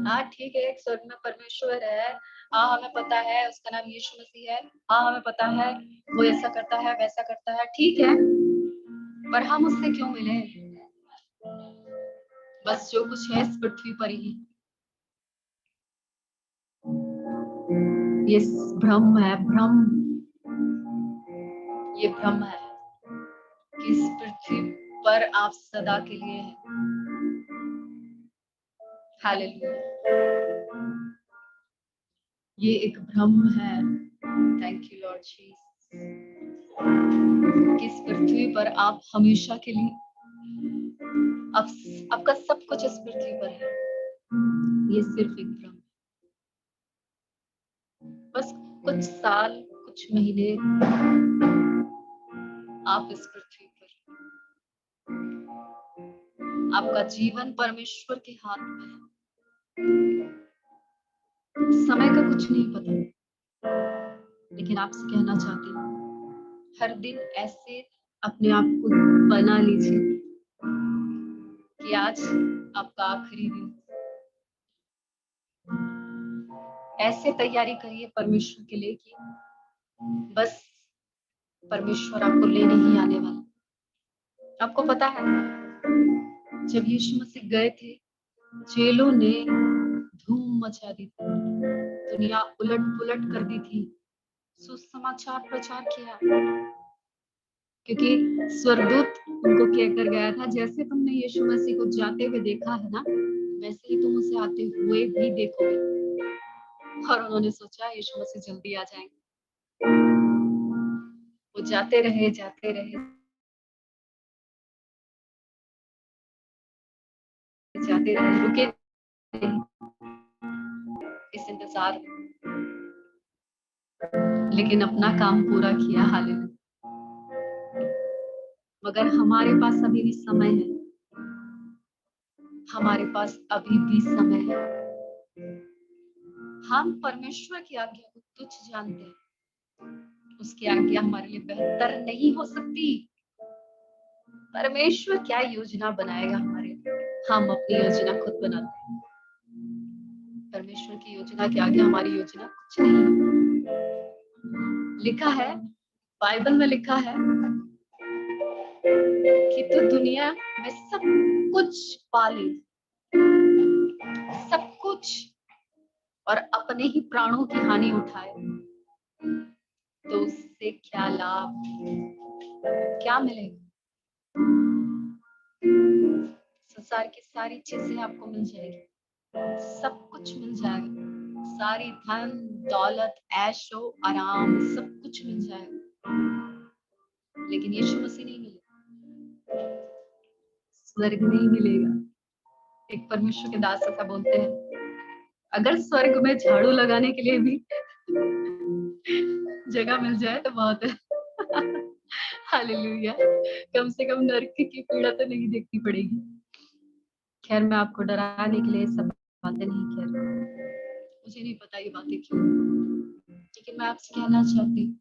हाँ ठीक है, एक स्वर्ग में परमेश्वर है, हाँ हमें पता है उसका नाम यीशु मसीह है, हाँ हमें पता है वो ऐसा करता है वैसा करता है, ठीक है, पर हम उससे क्यों मिले? बस जो कुछ है इस पृथ्वी पर ही ये भ्रम है, भ्रम, ये भ्रम है कि इस पृथ्वी पर आप सदा के लिए हैं। हालेलुया। ये एक भ्रम है। Thank you Lord Jesus. कि इस पृथ्वी पर आप हमेशा के लिए आपका सब कुछ इस पृथ्वी पर है, ये सिर्फ एक भ्रम है। बस कुछ साल, कुछ महीने आप इस पृथ्वी पर, आपका जीवन परमेश्वर के हाथ में है। समय का कुछ नहीं पता, लेकिन आपसे कहना चाहती हूँ, हर दिन ऐसे अपने आप को बना लीजिए कि आज आपका आखिरी दिन। ऐसे तैयारी करिए परमेश्वर के लिए कि बस परमेश्वर आपको लेने ही आने वाला। आपको पता है, जब यीशु मसीह गए थे, चेलों ने धूम मचा दी थी, दुनिया उलट पुलट कर दी थी, सुसमाचार प्रचार किया, क्योंकि स्वर्गदूत उनको कहकर गया था, जैसे तुमने यीशु मसीह को जाते हुए देखा है ना, वैसे ही तुम उसे आते हुए भी देखोगे। और उन्होंने सोचा यीशु मसीह जल्दी आ जाएंगे। वो जाते रहे, रुके नहीं इस इंतजार में, लेकिन अपना काम पूरा किया। हालेलुया। मगर हमारे पास अभी भी समय है, हमारे पास अभी भी समय है। हम परमेश्वर की आज्ञा को तुच्छ जानते हैं, उसकी आज्ञा हमारे लिए बेहतर नहीं हो सकती। परमेश्वर क्या योजना बनाएगा हमारे लिए, हम अपनी योजना खुद बनाते हैं। परमेश्वर की योजना की आगे हमारी योजना कुछ नहीं। लिखा है, बाइबल में लिखा है कि तू दुनिया में सब कुछ पाले, सब कुछ, और अपने ही प्राणों की हानि उठाए, तो उससे क्या लाभ, क्या मिलेगा? संसार की सारी चीजें आपको मिल जाएगी, सब कुछ मिल जाएगा, सारी धन दौलत ऐशो आराम सब कुछ मिल जाएगा, लेकिन यीशु मसीह नहीं मिलेगा, स्वर्ग नहीं मिलेगा। एक परमेश्वर के दास ऐसा बोलते हैं, अगर स्वर्ग में झाड़ू लगाने के लिए भी जगह मिल जाए तो बहुत है। हालेलुया। कम से कम नरक की पीड़ा तो नहीं देखनी पड़ेगी। खैर, मैं आपको डराने के लिए सब बातें नहीं कह रही, मुझे नहीं पता ये बातें क्यों, लेकिन मैं आपसे कहना चाहती हूँ,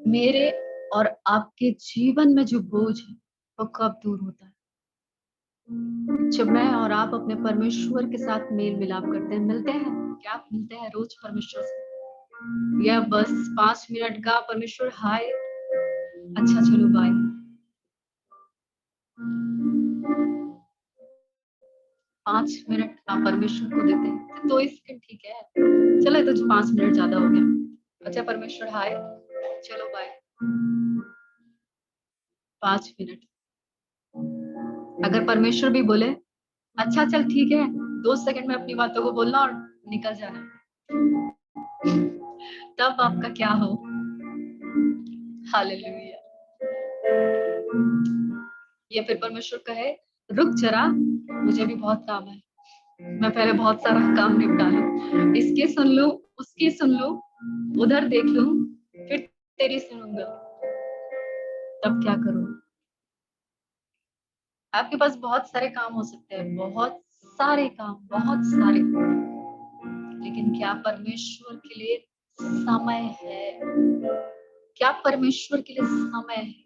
मेरे और आपके जीवन में जो बोझ है वो कब दूर होता है? जब मैं और आप अपने परमेश्वर के साथ मेल मिलाप करते हैं, मिलते हैं क्या? आप मिलते हैं रोज परमेश्वर से, या बस 5 मिनट का परमेश्वर हाय, अच्छा चलो बाय। 5 मिनट आप परमेश्वर को देते हैं, तो 2 सेकंड ठीक है, चलो तो 5 मिनट ज्यादा हो गया। अच्छा परमेश्वर हाय, चलो बाय। 5 मिनट। अगर परमेश्वर भी बोले अच्छा चल ठीक है, 2 सेकंड में अपनी बातों को बोलना और निकल जाना, तब आपका क्या हो? हालेलुया। या फिर परमेश्वर कहे रुक जरा, मुझे भी बहुत काम है, मैं पहले बहुत सारा काम निपटा लूं, इसके सुन लूं, उसकी सुन लूं, उधर देख लूं, फिर तेरी सुनूंगा, तब क्या करूं? आपके पास बहुत सारे काम हो सकते हैं, बहुत सारे काम, बहुत सारे, लेकिन क्या परमेश्वर के लिए समय है? क्या परमेश्वर के लिए समय है?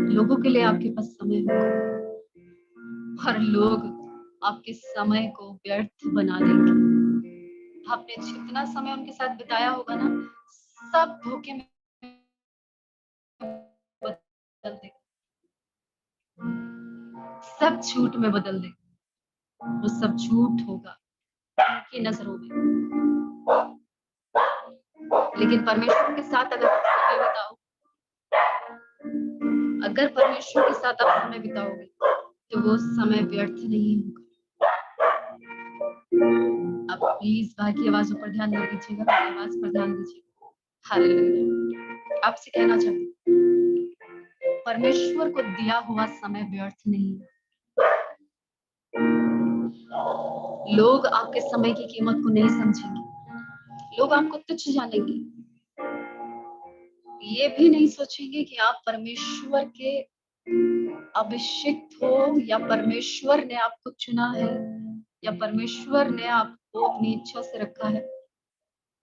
लोगों के लिए आपके पास समय होगा, और लोग आपके समय को व्यर्थ बना देंगे। आपने जितना समय उनके साथ बिताया होगा ना, सब धोखे में बदल देगा, सब झूठ में बदल देगा, वो सब झूठ होगा उनकी नजरों में। लेकिन परमेश्वर के साथ अगर समय बिताओ, अगर परमेश्वर के साथ आप समय बिताओगे, तो वो समय व्यर्थ नहीं होगा। आप प्लीज भाई की आवाजों पर ध्यान न दीजिएगा, मेरी आवाज पर ध्यान दीजिएगा। हालेलुया। आपसे कहना चाहती हूँ, परमेश्वर को दिया हुआ समय व्यर्थ नहीं। लोग आपके समय की कीमत को नहीं समझेंगे, लोग आपको तुच्छ जानेंगे, ये भी नहीं सोचेंगे कि आप परमेश्वर के अभिषिक्त हो, या परमेश्वर ने आपको चुना है, या परमेश्वर ने आपको अपनी इच्छा से रखा है।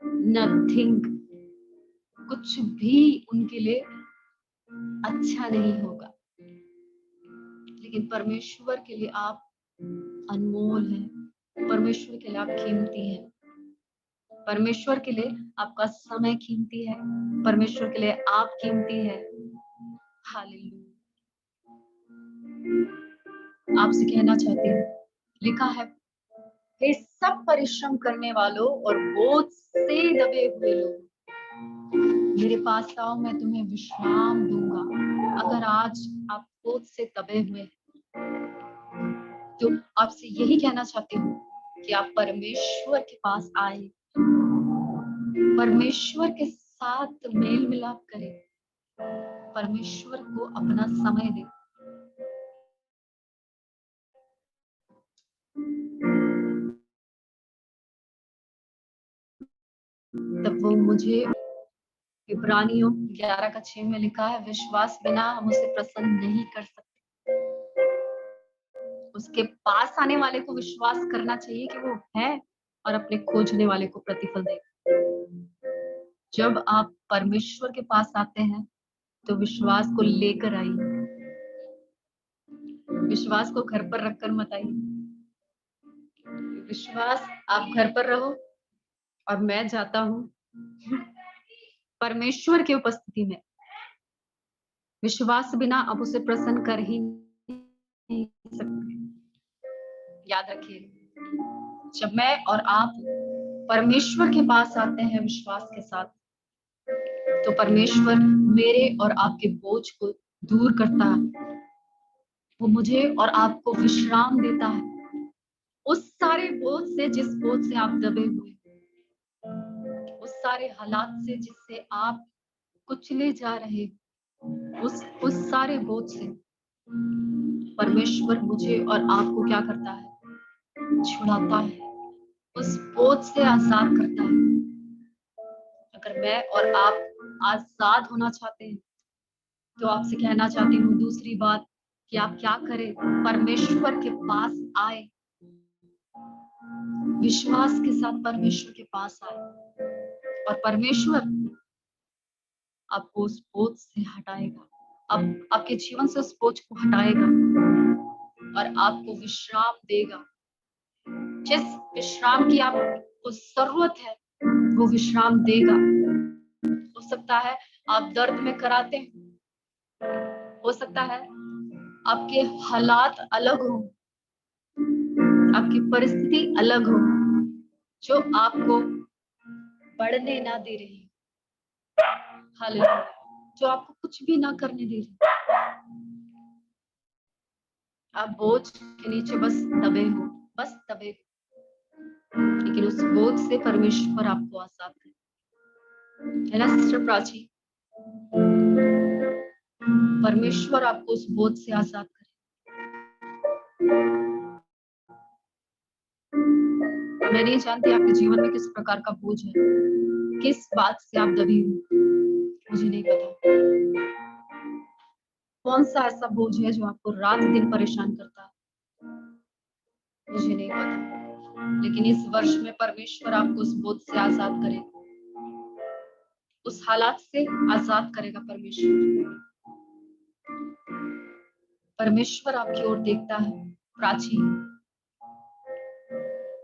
नथिंग, कुछ भी उनके लिए अच्छा नहीं होगा, लेकिन परमेश्वर के लिए आप अनमोल हैं, परमेश्वर के लिए आप कीमती हैं, परमेश्वर के लिए आपका समय कीमती है, परमेश्वर के लिए आप कीमती है। हालेलुया। आपसे कहना चाहती हूँ, लिखा है, हे सब परिश्रम करने वालों और बोझ से दबे हुए लोग, मेरे पास आओ, मैं तुम्हें विश्राम दूंगा। अगर आज आप बोझ से दबे हुए तो आपसे यही कहना चाहती हूँ कि आप परमेश्वर के पास आए, परमेश्वर के साथ मेल मिलाप करें, परमेश्वर को अपना समय दें। तब वो मुझे, इब्रानियों 11:6 में लिखा है, विश्वास बिना हम उसे प्रसन्न नहीं कर सकते। उसके पास आने वाले को विश्वास करना चाहिए कि वो है, और अपने खोजने वाले को प्रतिफल दे। जब आप परमेश्वर के पास आते हैं तो विश्वास को लेकर आइए, विश्वास को घर पर रखकर मत आइए। विश्वास आप घर पर रहो, और मैं जाता हूँ परमेश्वर की उपस्थिति में। विश्वास बिना आप उसे प्रसन्न कर ही नहीं सकते। याद रखिए, जब मैं और आप परमेश्वर के पास आते हैं विश्वास के साथ, तो परमेश्वर मेरे और आपके बोझ को दूर करता है, वो मुझे और आपको विश्राम देता है उस सारे बोझ से, जिस बोझ से आप दबे हुए, उस सारे हालात से जिससे आप कुचले जा रहे, उस सारे बोझ से परमेश्वर मुझे और आपको क्या करता है, छुड़ाता है, उस बोझ से आजाद करता है। अगर मैं और आप आजाद होना चाहते हैं तो आपसे कहना चाहती हूँ दूसरी बात, कि आप क्या करें, परमेश्वर के पास आए, विश्वास के साथ परमेश्वर के पास आए, और परमेश्वर आपको उस बोझ से हटाएगा, अब आपके जीवन से उस बोझ को हटाएगा और आपको विश्राम देगा। जिस विश्राम की आपको जरूरत है वो विश्राम देगा। हो सकता है आप दर्द में कराते हैं, हो सकता है आपके हालात अलग हो, आपकी परिस्थिति अलग हो, जो आपको बढ़ने ना दे रही, हालेलुया, जो आपको कुछ भी ना करने दे रही। आप बोझ के नीचे बस दबे हो, बस दबे हो, लेकिन उस बोझ से परमेश्वर आपको आजाद करे, है ना सिस्टर प्राची? परमेश्वर आपको उस बोझ से आजाद करे। मैं नहीं जानती आपके जीवन में किस प्रकार का बोझ है, किस बात से आप दबी हो, मुझे नहीं पता। कौन सा ऐसा बोझ है जो आपको रात दिन परेशान करता है, मुझे नहीं पता, लेकिन इस वर्ष में परमेश्वर आपको उस बोझ से आजाद करेगा, उस हालात से आजाद करेगा। परमेश्वर आपकी ओर देखता है। प्राची, मैं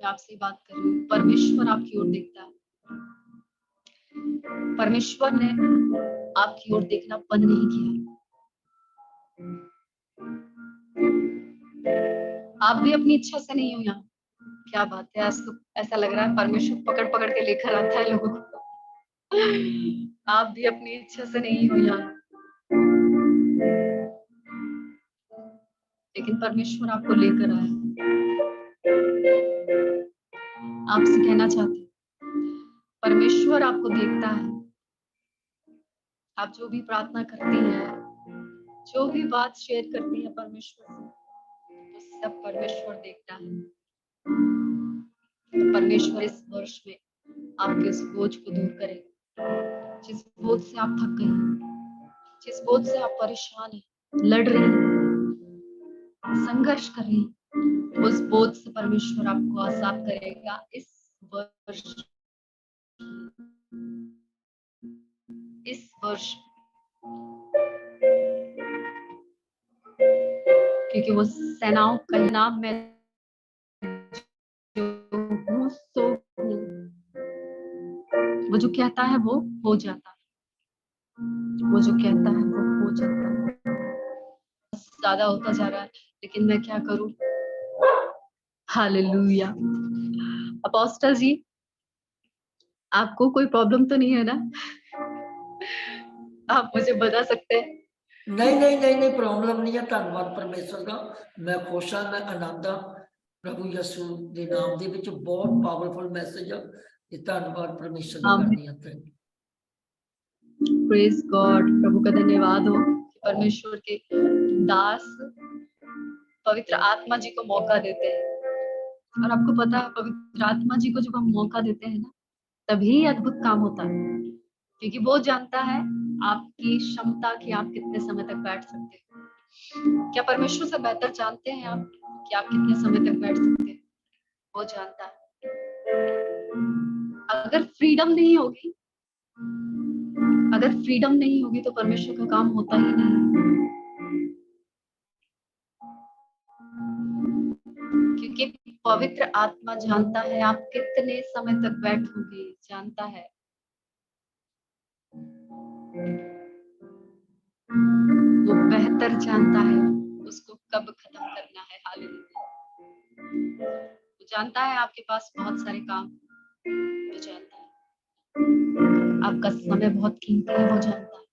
आपसे बात कर रही हूँ, परमेश्वर आपकी ओर देखता है। परमेश्वर ने आपकी ओर देखना बंद नहीं किया। आप भी अपनी इच्छा से नहीं हो यहाँ। क्या बात है, आज तो ऐसा लग रहा है परमेश्वर पकड़ पकड़ के लेकर आता है लोगों को। आप भी अपनी इच्छा से नहीं हो यहाँ, लेकिन परमेश्वर आपको लेकर आया। आपसे कहना चाहती हूँ, परमेश्वर आपको देखता है। आप जो भी प्रार्थना करती हैं, जो भी बात शेयर करती है परमेश्वर से, वो सब परमेश्वर देखता है। तो परमेश्वर इस वर्ष में आपके उस बोझ को दूर करेगा। जिस बोझ से आप थक गए, जिस बोझ से आप परेशान हैं, लड़ रही हैं, संघर्ष कर रही हैं, उस बोझ से परमेश्वर आपको आजाद करेगा इस वर्ष। इस वर्ष क्योंकि वो सेनाओं का नाम मैं जो हूँ सो हूँ, वो जो कहता है वो हो जाता है, वो जो कहता है वो हो जाता है। ज्यादा होता जा रहा है, लेकिन मैं क्या करूं। हालेलुया। अपोस्टल जी, आपको कोई प्रॉब्लम तो नहीं है ना? आप मुझे बता सकते हैं? नहीं नहीं नहीं नहीं, प्रॉब्लम नहीं है। धन्यवाद परमेश्वर का, मैं खुश हाँ, मैं आनंद हाँ। प्रभु यीशु के नाम दे विच बहुत पावरफुल मैसेज है। धन्यवाद परमेश्वर का करनी है। Praise God. प्रभु का धन्यवाद हो कि परमेश्वर के दास पवित्र आत्मा जी को मौका देते हैं। और आपको पता है, पवित्र आत्मा जी को जब हम मौका देते हैं ना, तभी अद्भुत काम होता है, क्योंकि वो जानता है आपकी क्षमता कि आप कितने समय तक बैठ सकते हैं। क्या परमेश्वर से बेहतर जानते हैं आप कि आप कितने समय तक बैठ सकते हैं? वो जानता है। अगर फ्रीडम नहीं होगी, अगर फ्रीडम नहीं होगी तो परमेश्वर का काम होता ही नहीं, क्योंकि पवित्र आत्मा जानता है आप कितने समय तक बैठोगे, जानता है। वो बेहतर जानता है उसको कब खत्म करना है। हालेलुया। वो जानता है आपके पास बहुत सारे काम, वो जानता है आपका समय बहुत कीमती है, वो जानता है।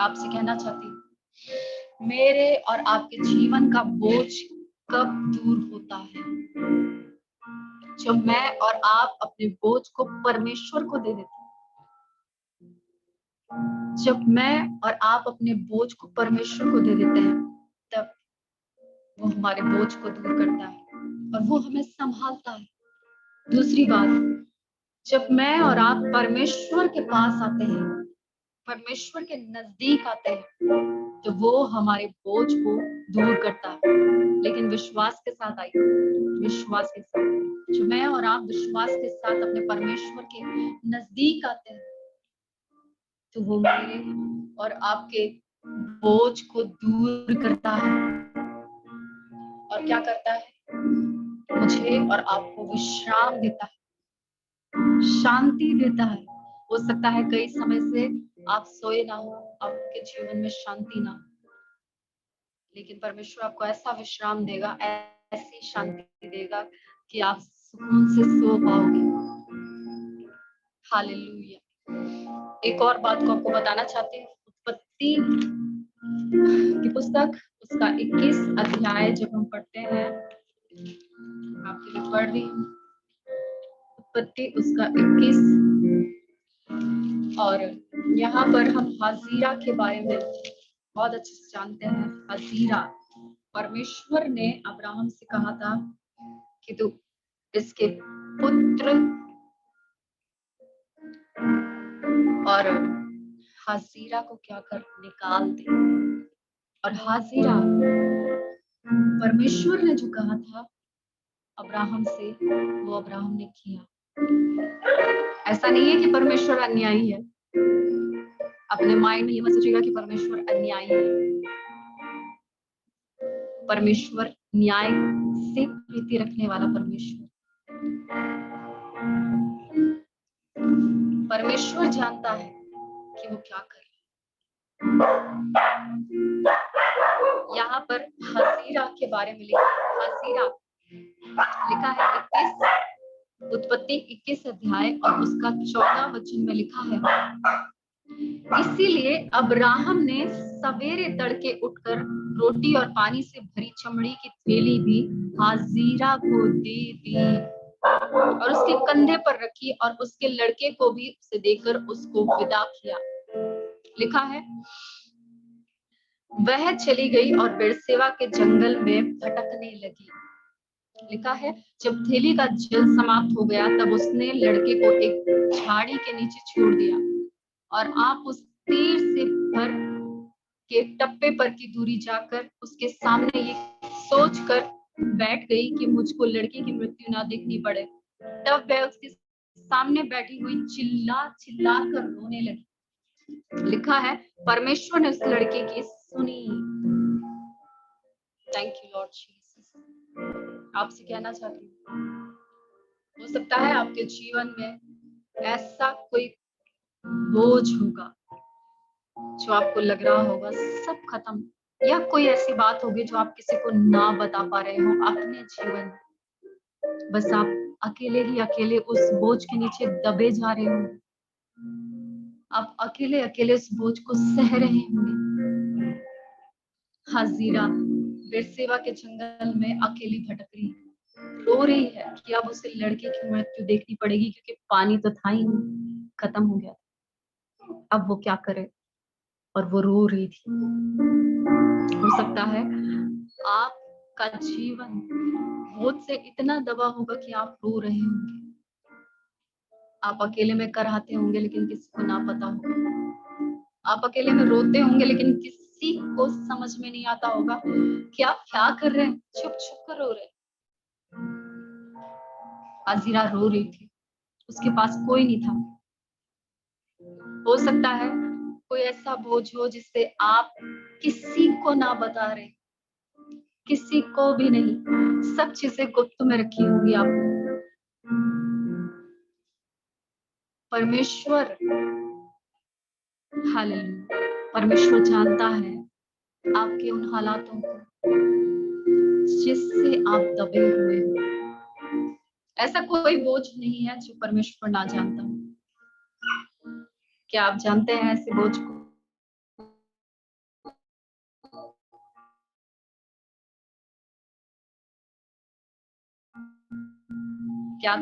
आपसे कहना चाहती हूँ, मेरे और आपके जीवन का बोझ कब दूर होता है? जब मैं और आप अपने बोझ को परमेश्वर को दे देते हैं। जब मैं और आप अपने बोझ को परमेश्वर को दे देते हैं, तब वो हमारे बोझ को दूर करता है और वो हमें संभालता है। दूसरी बात, जब मैं और आप परमेश्वर के पास आते हैं, परमेश्वर के नजदीक आते हैं, तो वो हमारे बोझ को दूर करता है। लेकिन विश्वास के साथ आइए, विश्वास के साथ। जब मैं और आप विश्वास के साथ अपने परमेश्वर के नजदीक आते हैं, तो वो मेरे और आपके बोझ को दूर करता है। और क्या करता है? मुझे और आपको विश्राम देता है, शांति देता है। हो सकता है कई समय से आप सोए ना हो, आपके जीवन में शांति ना हो, लेकिन परमेश्वर आपको ऐसा विश्राम देगा, ऐसी शांति देगा कि आप सुकून से सो पाओगे। हालेलुया। एक और बात को आपको बताना चाहती हूँ। उत्पत्ति की पुस्तक उसका 21 अध्याय जब हम पढ़ते हैं, आपके लिए पढ़ रही हूँ। उत्पत्ति उसका 21, और यहाँ पर हम हाजीरा के बारे में बहुत अच्छे से जानते हैं। हाजीरा, परमेश्वर ने अब्राहम से कहा था कि तू इसके पुत्र और हाजीरा को क्या कर, निकाल दे। और हाजीरा, परमेश्वर ने जो कहा था अब्राहम से, वो अब्राहम ने किया। ऐसा नहीं है कि परमेश्वर अन्यायी है। अपने माइंड में ये मत सोचिएगा कि परमेश्वर अन्यायी है। परमेश्वर न्याय से प्रीति रखने वाला परमेश्वर। परमेश्वर जानता है कि वो क्या कर रहा है। यहाँ पर हाजीरा के बारे में लिखा है। हाजीरा लिखा है 21 उत्पत्ति 21 अध्याय और उसका 14 वचन में लिखा है, इसीलिए अब्राहम ने सवेरे तड़के उठकर रोटी और पानी से भरी चमड़ी की थैली भी हाजीरा को दे दी और उसके कंधे पर रखी और उसके लड़के को भी उसे देकर उसको विदा किया। लिखा है, वह चली गई और बेरसेवा के जंगल में भटकने लगी। लिखा है, जब थैली का जल समाप्त हो गया तब उसने लड़के को एक झाड़ी के नीचे छोड़ दिया और आप उस तीर से भर के टप्पे पर की दूरी जाकर उसके सामने ये सोचकर बैठ गई कि मुझको लड़के की मृत्यु ना देखनी पड़े। तब वह उसके सामने बैठी हुई चिल्ला चिल्ला कर रोने लगी। लिखा है, परमेश्वर ने उस लड़के की सुनी। Thank you Lord Jesus. आपसे कहना चाहती हूँ, हो सकता है आपके जीवन में ऐसा कोई बोझ होगा जो आपको लग रहा होगा सब खत्म, या कोई ऐसी बात होगी जो आप किसी को ना बता पा रहे हो अपने जीवन में। बस आप अकेले ही अकेले उस बोझ के नीचे दबे जा रहे हो। आप अकेले अकेले उस बोझ को सह रहे होंगे। हाजिरा बेरसेवा के जंगल में अकेली भटक रही, रो रही है कि अब उसे लड़के की मृत्यु देखनी पड़ेगी क्योंकि पानी तो था ही नहीं, खत्म हो गया। अब वो क्या करे, और वो रो रही थी। हो सकता है आपका जीवन बोझ से इतना दबा होगा कि आप रो रहे होंगे। आप अकेले में कराहते होंगे लेकिन किसी को ना पता होगा। आप अकेले में रोते होंगे लेकिन किसी को समझ में नहीं आता होगा कि आप क्या कर रहे हैं, छुप छुप कर रो रहे हैं। हाजिरा रो रही थी, उसके पास कोई नहीं था। हो सकता है कोई ऐसा बोझ हो जिससे आप किसी को ना बता रहे, किसी को भी नहीं, सब चीजें गुप्त में रखी होगी आपने। परमेश्वर, हालेलुया, परमेश्वर जानता है आपके उन हालातों को जिससे आप दबे हुए हो। ऐसा कोई बोझ नहीं है जो परमेश्वर ना जानता हो। क्या आप जानते हैं ऐसे बोझ को? क्या आप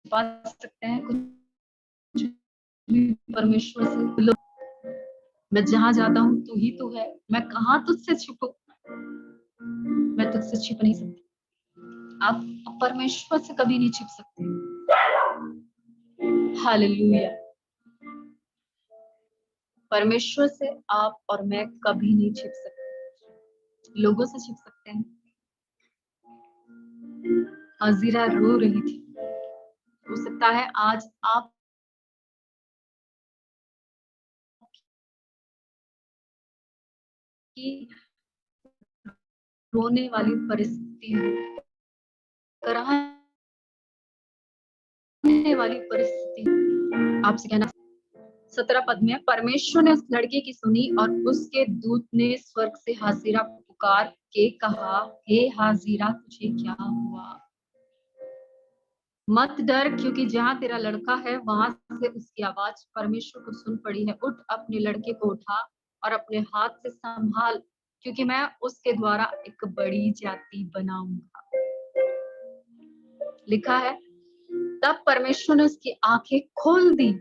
बात सकते हैं कुछ परमेश्वर से? मैं जहां जाता हूँ तू ही तू है, मैं कहाँ तुझसे छिपू, मैं तुझसे छिप नहीं सकती। आप परमेश्वर से कभी नहीं छिप सकते। हालेलुया, परमेश्वर से आप और मैं कभी नहीं छिप सकते। लोगों से छिप सकते हैं। हाजिरा रो रही थी। हो सकता है आज आप की रोने वाली परिस्थिति हो, कराहने वाली परिस्थिति। आपसे कहना 17 पद में, परमेश्वर ने उस लड़के की सुनी और उसके दूत ने स्वर्ग से हाजिरा को पुकार के कहा, हे हाजिरा तुझे क्या हुआ? मत डर, क्योंकि जहां तेरा लड़का है वहां से उसकी आवाज परमेश्वर को सुन पड़ी है। उठ, अपने लड़के को उठा और अपने हाथ से संभाल, क्योंकि मैं उसके द्वारा एक बड़ी जाति बनाऊंगा। लिखा है, तब परमेश्वर ने उसकी आंखें खोल दी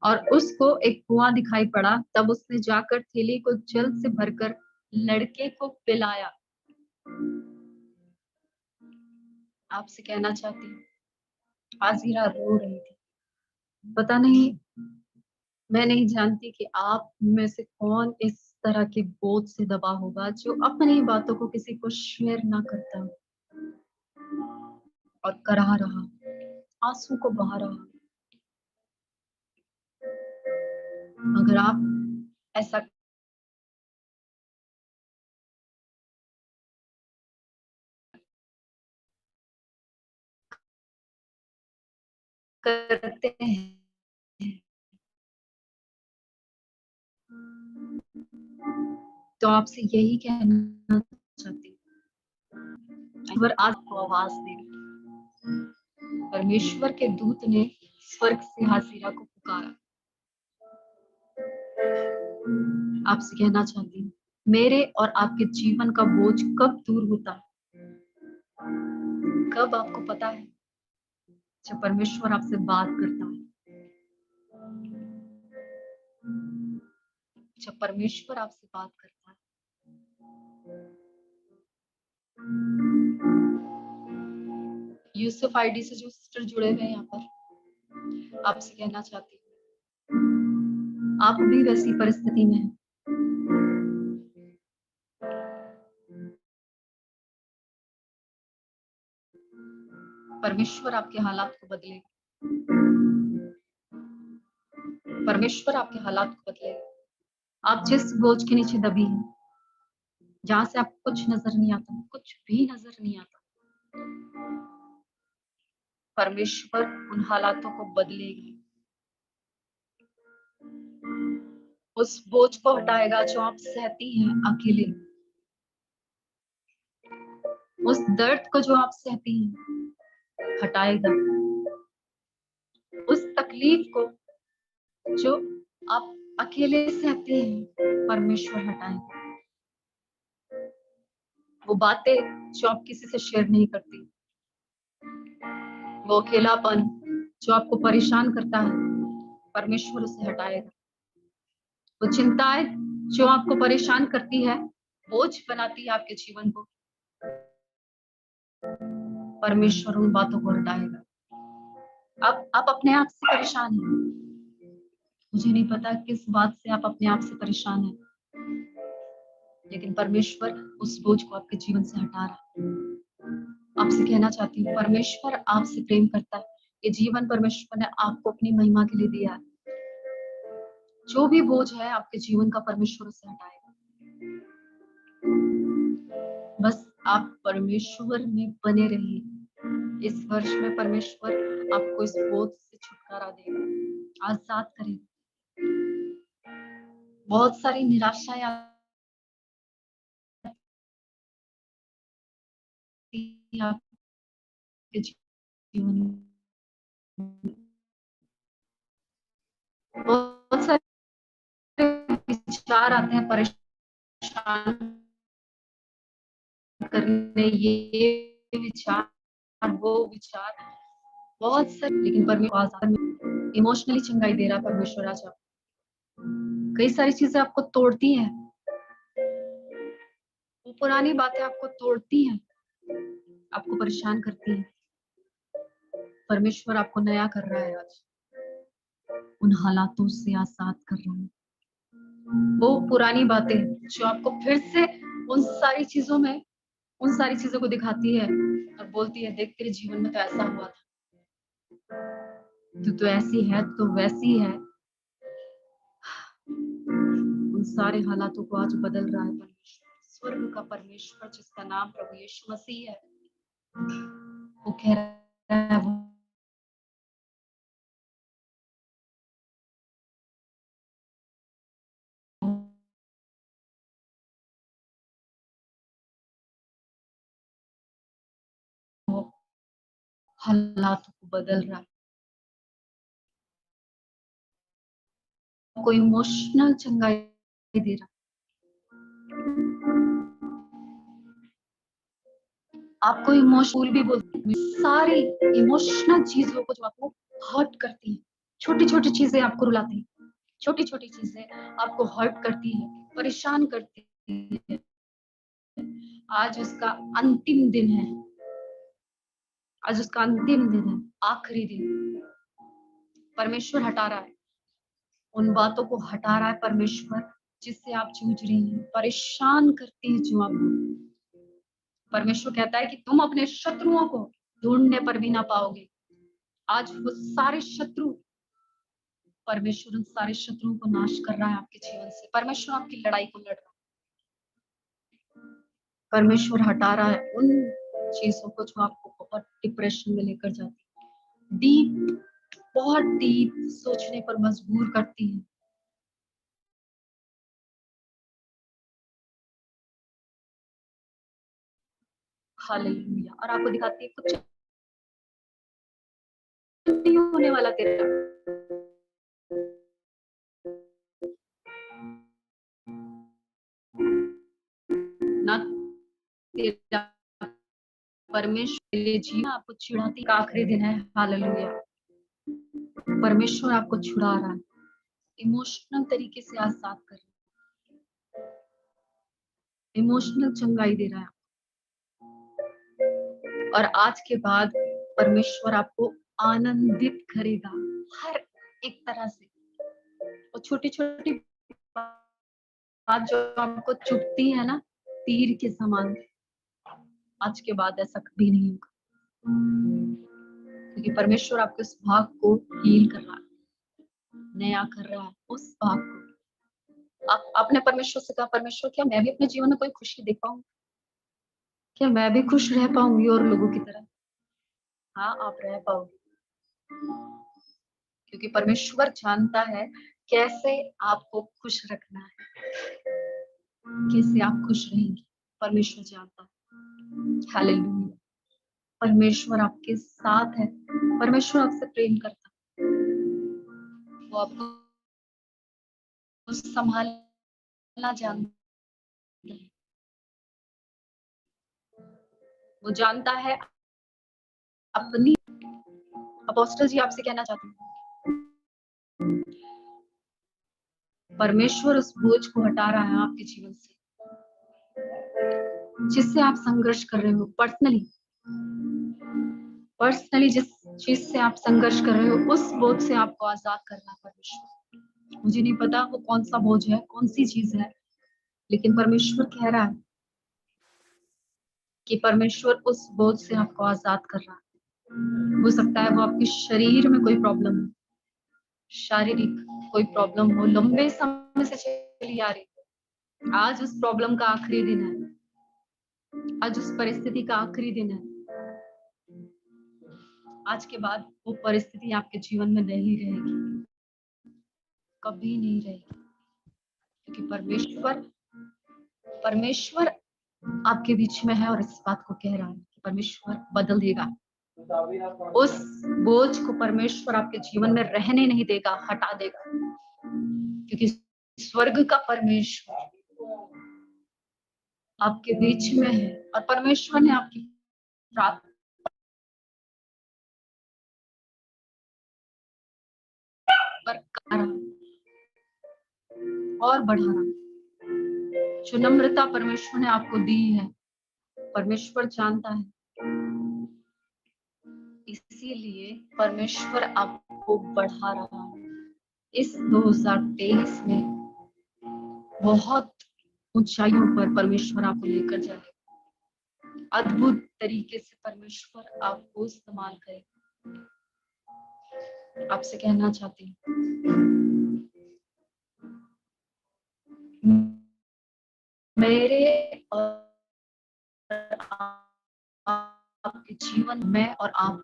और उसको एक कुआं दिखाई पड़ा। तब उसने जाकर थैली को जल से भरकर लड़के को पिलाया। आपसे कहना चाहती हूँ, हाजिरा रो रही थी। पता नहीं, मैं नहीं जानती कि आप में से कौन इस तरह के बोझ से दबा होगा जो अपनी बातों को किसी को शेयर ना करता और कराह रहा, आंसू को बहा रहा। अगर आप ऐसा करते हैं तो आपसे यही कहना चाहती हूँ, आज को आवाज दे। परमेश्वर के दूत ने स्वर्ग से हाजिरा को पुकारा। आपसे कहना चाहती हूँ, मेरे और आपके जीवन का बोझ कब दूर होता है? कब आपको पता है? जब परमेश्वर आपसे बात करता है। जब परमेश्वर आपसे बात करता है, यूसुफ आईडी से जो सिस्टर जुड़े हुए हैं यहाँ पर, आपसे कहना चाहती हूँ, आप भी वैसी परिस्थिति में हैं। परमेश्वर आपके हालात को बदलेगा। परमेश्वर आपके हालात को बदलेगा। आप जिस बोझ के नीचे दबी हैं, जहां से आपको कुछ नजर नहीं आता, कुछ भी नजर नहीं आता, परमेश्वर उन हालातों को बदलेगा। उस बोझ को हटाएगा जो आप सहती हैं अकेले, उस दर्द को जो आप सहती हैं हटाएगा, उस तकलीफ को जो आप अकेले सहते हैं परमेश्वर हटाएगा। वो बातें जो आप किसी से शेयर नहीं करती, वो अकेलापन जो आपको परेशान करता है, परमेश्वर उसे हटाएगा। वो चिंताएं जो आपको परेशान करती है, बोझ बनाती है आपके जीवन को, परमेश्वर उन बातों को हटाएगा। अब आप अपने आप से परेशान हैं, मुझे नहीं पता किस बात से आप अपने आप से परेशान हैं, लेकिन परमेश्वर उस बोझ को आपके जीवन से हटा रहा है। आपसे कहना चाहती हूँ, परमेश्वर आपसे प्रेम करता है। ये जीवन परमेश्वर ने आपको अपनी महिमा के लिए दिया है। जो भी बोझ है आपके जीवन का, परमेश्वर उसे हटाएगा। बस आप परमेश्वर में बने रहिए। इस वर्ष में परमेश्वर आपको इस बोझ से छुटकारा देगा, आजाद करेगा। बहुत सारी निराशाएं आपके जीवन में, बहुत सारे विचार आते हैं परेशान करने, ये विचार वो विचार, बहुत सारे, लेकिन परमेश्वर इमोशनली चंगाई दे रहा है। परमेश्वर आज आप, कई सारी चीजें आपको तोड़ती हैं, वो पुरानी बातें आपको तोड़ती हैं, आपको परेशान करती हैं। परमेश्वर आपको नया कर रहा है आज, उन हालातों से आजाद कर रहा है। वो पुरानी बातें जो आपको फिर से उन सारी चीजों में, उन सारी चीजों को दिखाती है और बोलती है, देख तेरे जीवन में तो ऐसा हुआ था, तू तो ऐसी है, तो वैसी है। उन सारे हालातों को आज बदल रहा है परमेश्वर, स्वर्ग का परमेश्वर जिसका नाम प्रभु यीशु मसीह है। वो कह रहा है, वो हालातों को बदल रहा है। कोई इमोशनल चंगाई दे रहा है। आपको इमोशनल भी बोलते हैं, सारी इमोशनल चीजों को जो आपको हर्ट करती है, छोटी छोटी चीजें आपको रुलाती है, छोटी छोटी चीजें आपको हर्ट करती है, परेशान करती है, आज उसका अंतिम दिन है। आज उसका अंतिम दिन है, आखिरी दिन। परमेश्वर हटा रहा है, उन बातों को हटा रहा है परमेश्वर जिससे आप जूझ रही हैं, परेशान करती है जो आपको। परमेश्वर कहता है कि तुम अपने शत्रुओं को ढूंढने पर भी ना पाओगे। आज वो सारे शत्रु, परमेश्वर उन सारे शत्रुओं को नाश कर रहा है आपके जीवन से। परमेश्वर आपकी लड़ाई को लड़ रहा है। परमेश्वर हटा रहा है उन चीजों को जो आपको बहुत डिप्रेशन में लेकर जाती है, डीप, बहुत डीप सोचने पर मजबूर करती है। हालेलुया। और आपको दिखाती है कुछ नहीं होने वाला तेरा, ना तेरा परमेश्वर के लिए जीना आपको चिढ़ाती का आखिरी दिन है। हालेलुया। परमेश्वर आपको छुड़ा रहा है, इमोशनल तरीके से आजाद कर रहा है। इमोशनल चंगाई दे रहा है। और आज के बाद परमेश्वर आपको आनंदित करेगा हर एक तरह से। और छोटी छोटी बात जो आपको चुभती है ना, तीर के समान, आज के बाद ऐसा कभी नहीं होगा, क्योंकि परमेश्वर आपके उस भाग को हील कर रहा है, नया कर रहा है उस भाग को। आपने परमेश्वर से कहा, परमेश्वर क्या मैं भी अपने जीवन में कोई खुशी देख पाऊंगी? क्या मैं भी खुश रह पाऊंगी और लोगों की तरह? हाँ, आप रह पाओगे, क्योंकि परमेश्वर जानता है कैसे आपको खुश रखना है, कैसे आप खुश रहेंगे। परमेश्वर जानता है। हालेलुया। परमेश्वर आपके साथ है, परमेश्वर आपसे प्रेम करता है, वो आपको संभालना जानता है, वो जानता है अपनी। अपोस्टल जी आपसे कहना चाहती हूँ, परमेश्वर उस बोझ को हटा रहा है आपके जीवन से, जिससे आप संघर्ष कर रहे हो। पर्सनली जिस चीज से आप संघर्ष कर रहे हो, उस बोझ से आपको आजाद करना है परमेश्वर। मुझे नहीं पता वो कौन सा बोझ है, कौन सी चीज है, लेकिन परमेश्वर कह रहा है कि परमेश्वर उस बोझ से आपको आजाद कर रहा है। हो सकता है वो आपके शरीर में कोई प्रॉब्लम हो, शारीरिक कोई प्रॉब्लम हो, लंबे समय से चली आ रही, आज उस प्रॉब्लम का आखिरी दिन है, आज उस परिस्थिति का आखिरी दिन है। आज के बाद वो परिस्थिति आपके जीवन में नहीं रहेगी, कभी नहीं रहेगी, क्योंकि परमेश्वर आपके बीच में है और इस बात को कह रहा है कि परमेश्वर बदल देगा। उस बोझ को परमेश्वर आपके जीवन में रहने नहीं देगा, हटा देगा, क्योंकि स्वर्ग का परमेश्वर आपके बीच में है और परमेश्वर ने आपकी प्रार्थना पर करा और बढ़ा रहा। जो नम्रता परमेश्वर ने आपको दी है, परमेश्वर जानता है, इसीलिए परमेश्वर आपको बढ़ा रहा है। इस 2023 में बहुत ऊंचाइयों पर परमेश्वर आपको लेकर जाएगा, अद्भुत तरीके से परमेश्वर आपको इस्तेमाल करेगा। आपसे कहना चाहती हूँ, मेरे और आपके जीवन में और आप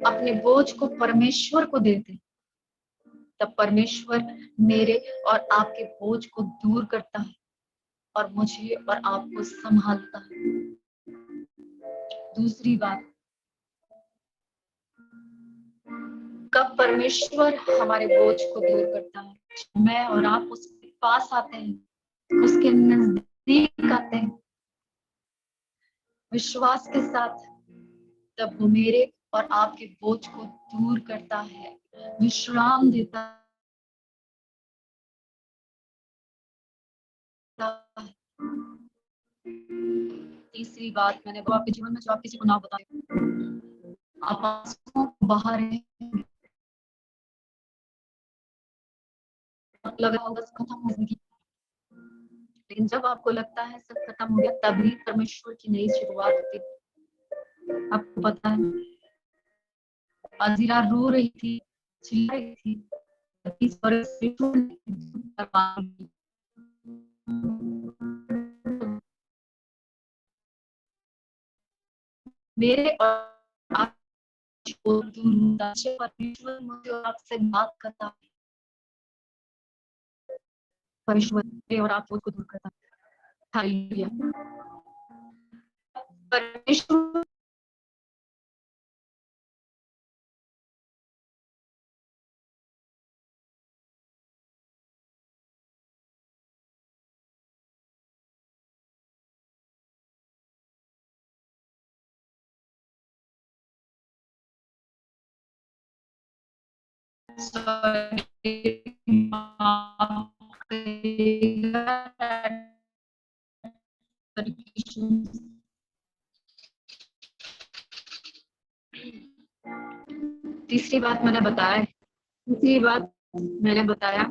अपने बोझ को परमेश्वर को देते, तब परमेश्वर मेरे और आपके बोझ को दूर करता है और मुझे और आपको संभालता है। दूसरी बात, कब परमेश्वर हमारे बोझ को दूर करता है? मैं और आप उसके पास आते हैं, उसके नजदीक आते हैं विश्वास के साथ, तब वो मेरे और आपके बोझ को दूर करता है, विश्राम देता है। तीसरी बात, मैंने वो आपके जीवन में जो आप किसी को ना बताए, आप आंसुओं को बाहर लगा होगा खत्म हो गई, लेकिन जब आपको लगता है सब खत्म हो गया, तभी परमेश्वर की नई शुरुआत होती है। आपको पता है, अजीरा रो रही थी, चिल्ला रही थी, मेरे और आप परमेश्वर मुझे और आपसे बात करता है, परमेश्वर मेरे और आप को दूर करता है। हालेलुया। परमेश्वर बताया, दूसरी बात मैंने बताया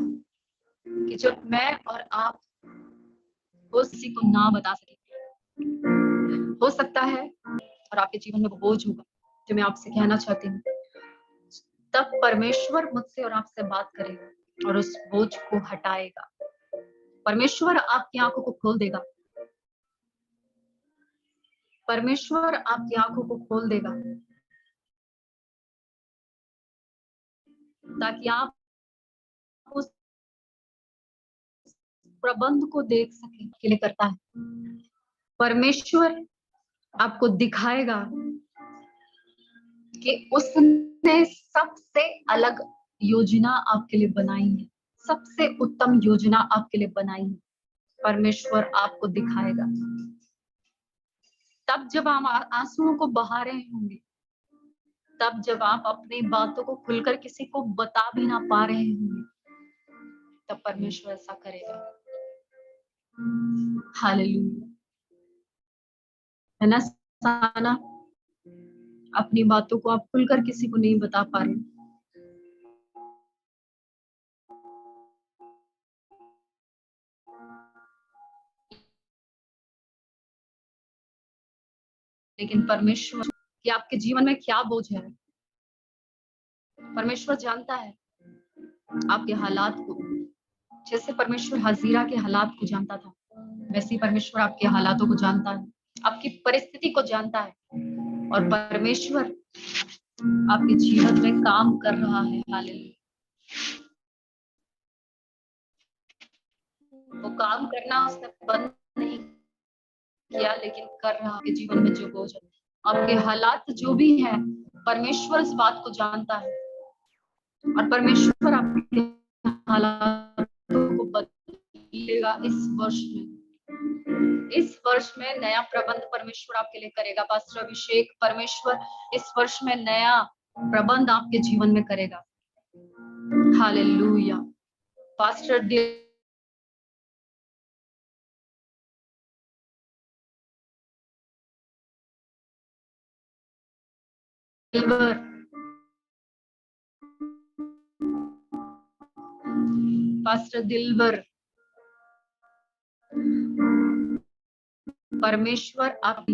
कि जब मैं और आप वो किसी को ना बता सके, हो सकता है और आपके जीवन में वो बोझ होगा जो मैं आपसे कहना चाहती हूँ, तब परमेश्वर मुझसे और आपसे बात करेगा और उस बोझ को हटाएगा। परमेश्वर आपकी आंखों को खोल देगा, परमेश्वर आपकी आंखों को खोल देगा ताकि आप उस प्रबंध को देख सकें। के लिए करता है परमेश्वर आपको दिखाएगा कि उसने सबसे अलग योजना आपके लिए बनाई है, सबसे उत्तम योजना आपके लिए बनाई है। परमेश्वर आपको दिखाएगा। तब जब हम आंसुओं को बहा रहे होंगे, तब जब आप अपनी बातों को खुलकर किसी को बता भी ना पा रहे होंगे, तब परमेश्वर ऐसा करेगा। हालेलुया। है ना साना? अपनी बातों को आप खुलकर किसी को नहीं बता पा रहे, लेकिन परमेश्वर कि आपके जीवन में क्या बोझ है, परमेश्वर जानता है आपके हालात को। जैसे परमेश्वर हजीरा के हालात को जानता था, वैसे ही परमेश्वर आपके हालातों को जानता है, आपकी परिस्थिति को जानता है, और परमेश्वर आपके जीवन में काम कर रहा है। हालेलुया। वो काम करना उसने बंद नहीं किया, लेकिन कर रहा है जीवन में जो बोझ है, आपके हालात जो भी है, परमेश्वर इस बात को जानता है और परमेश्वर आपके हालातों को बदलेगा। इस वर्ष में नया प्रबंध परमेश्वर आपके लिए करेगा। पास्टर अभिषेक, परमेश्वर इस वर्ष में नया प्रबंध आपके जीवन में करेगा। हालेलुया। पास्टर दिलवर, पास्टर दिलवर, परमेश्वर आपकी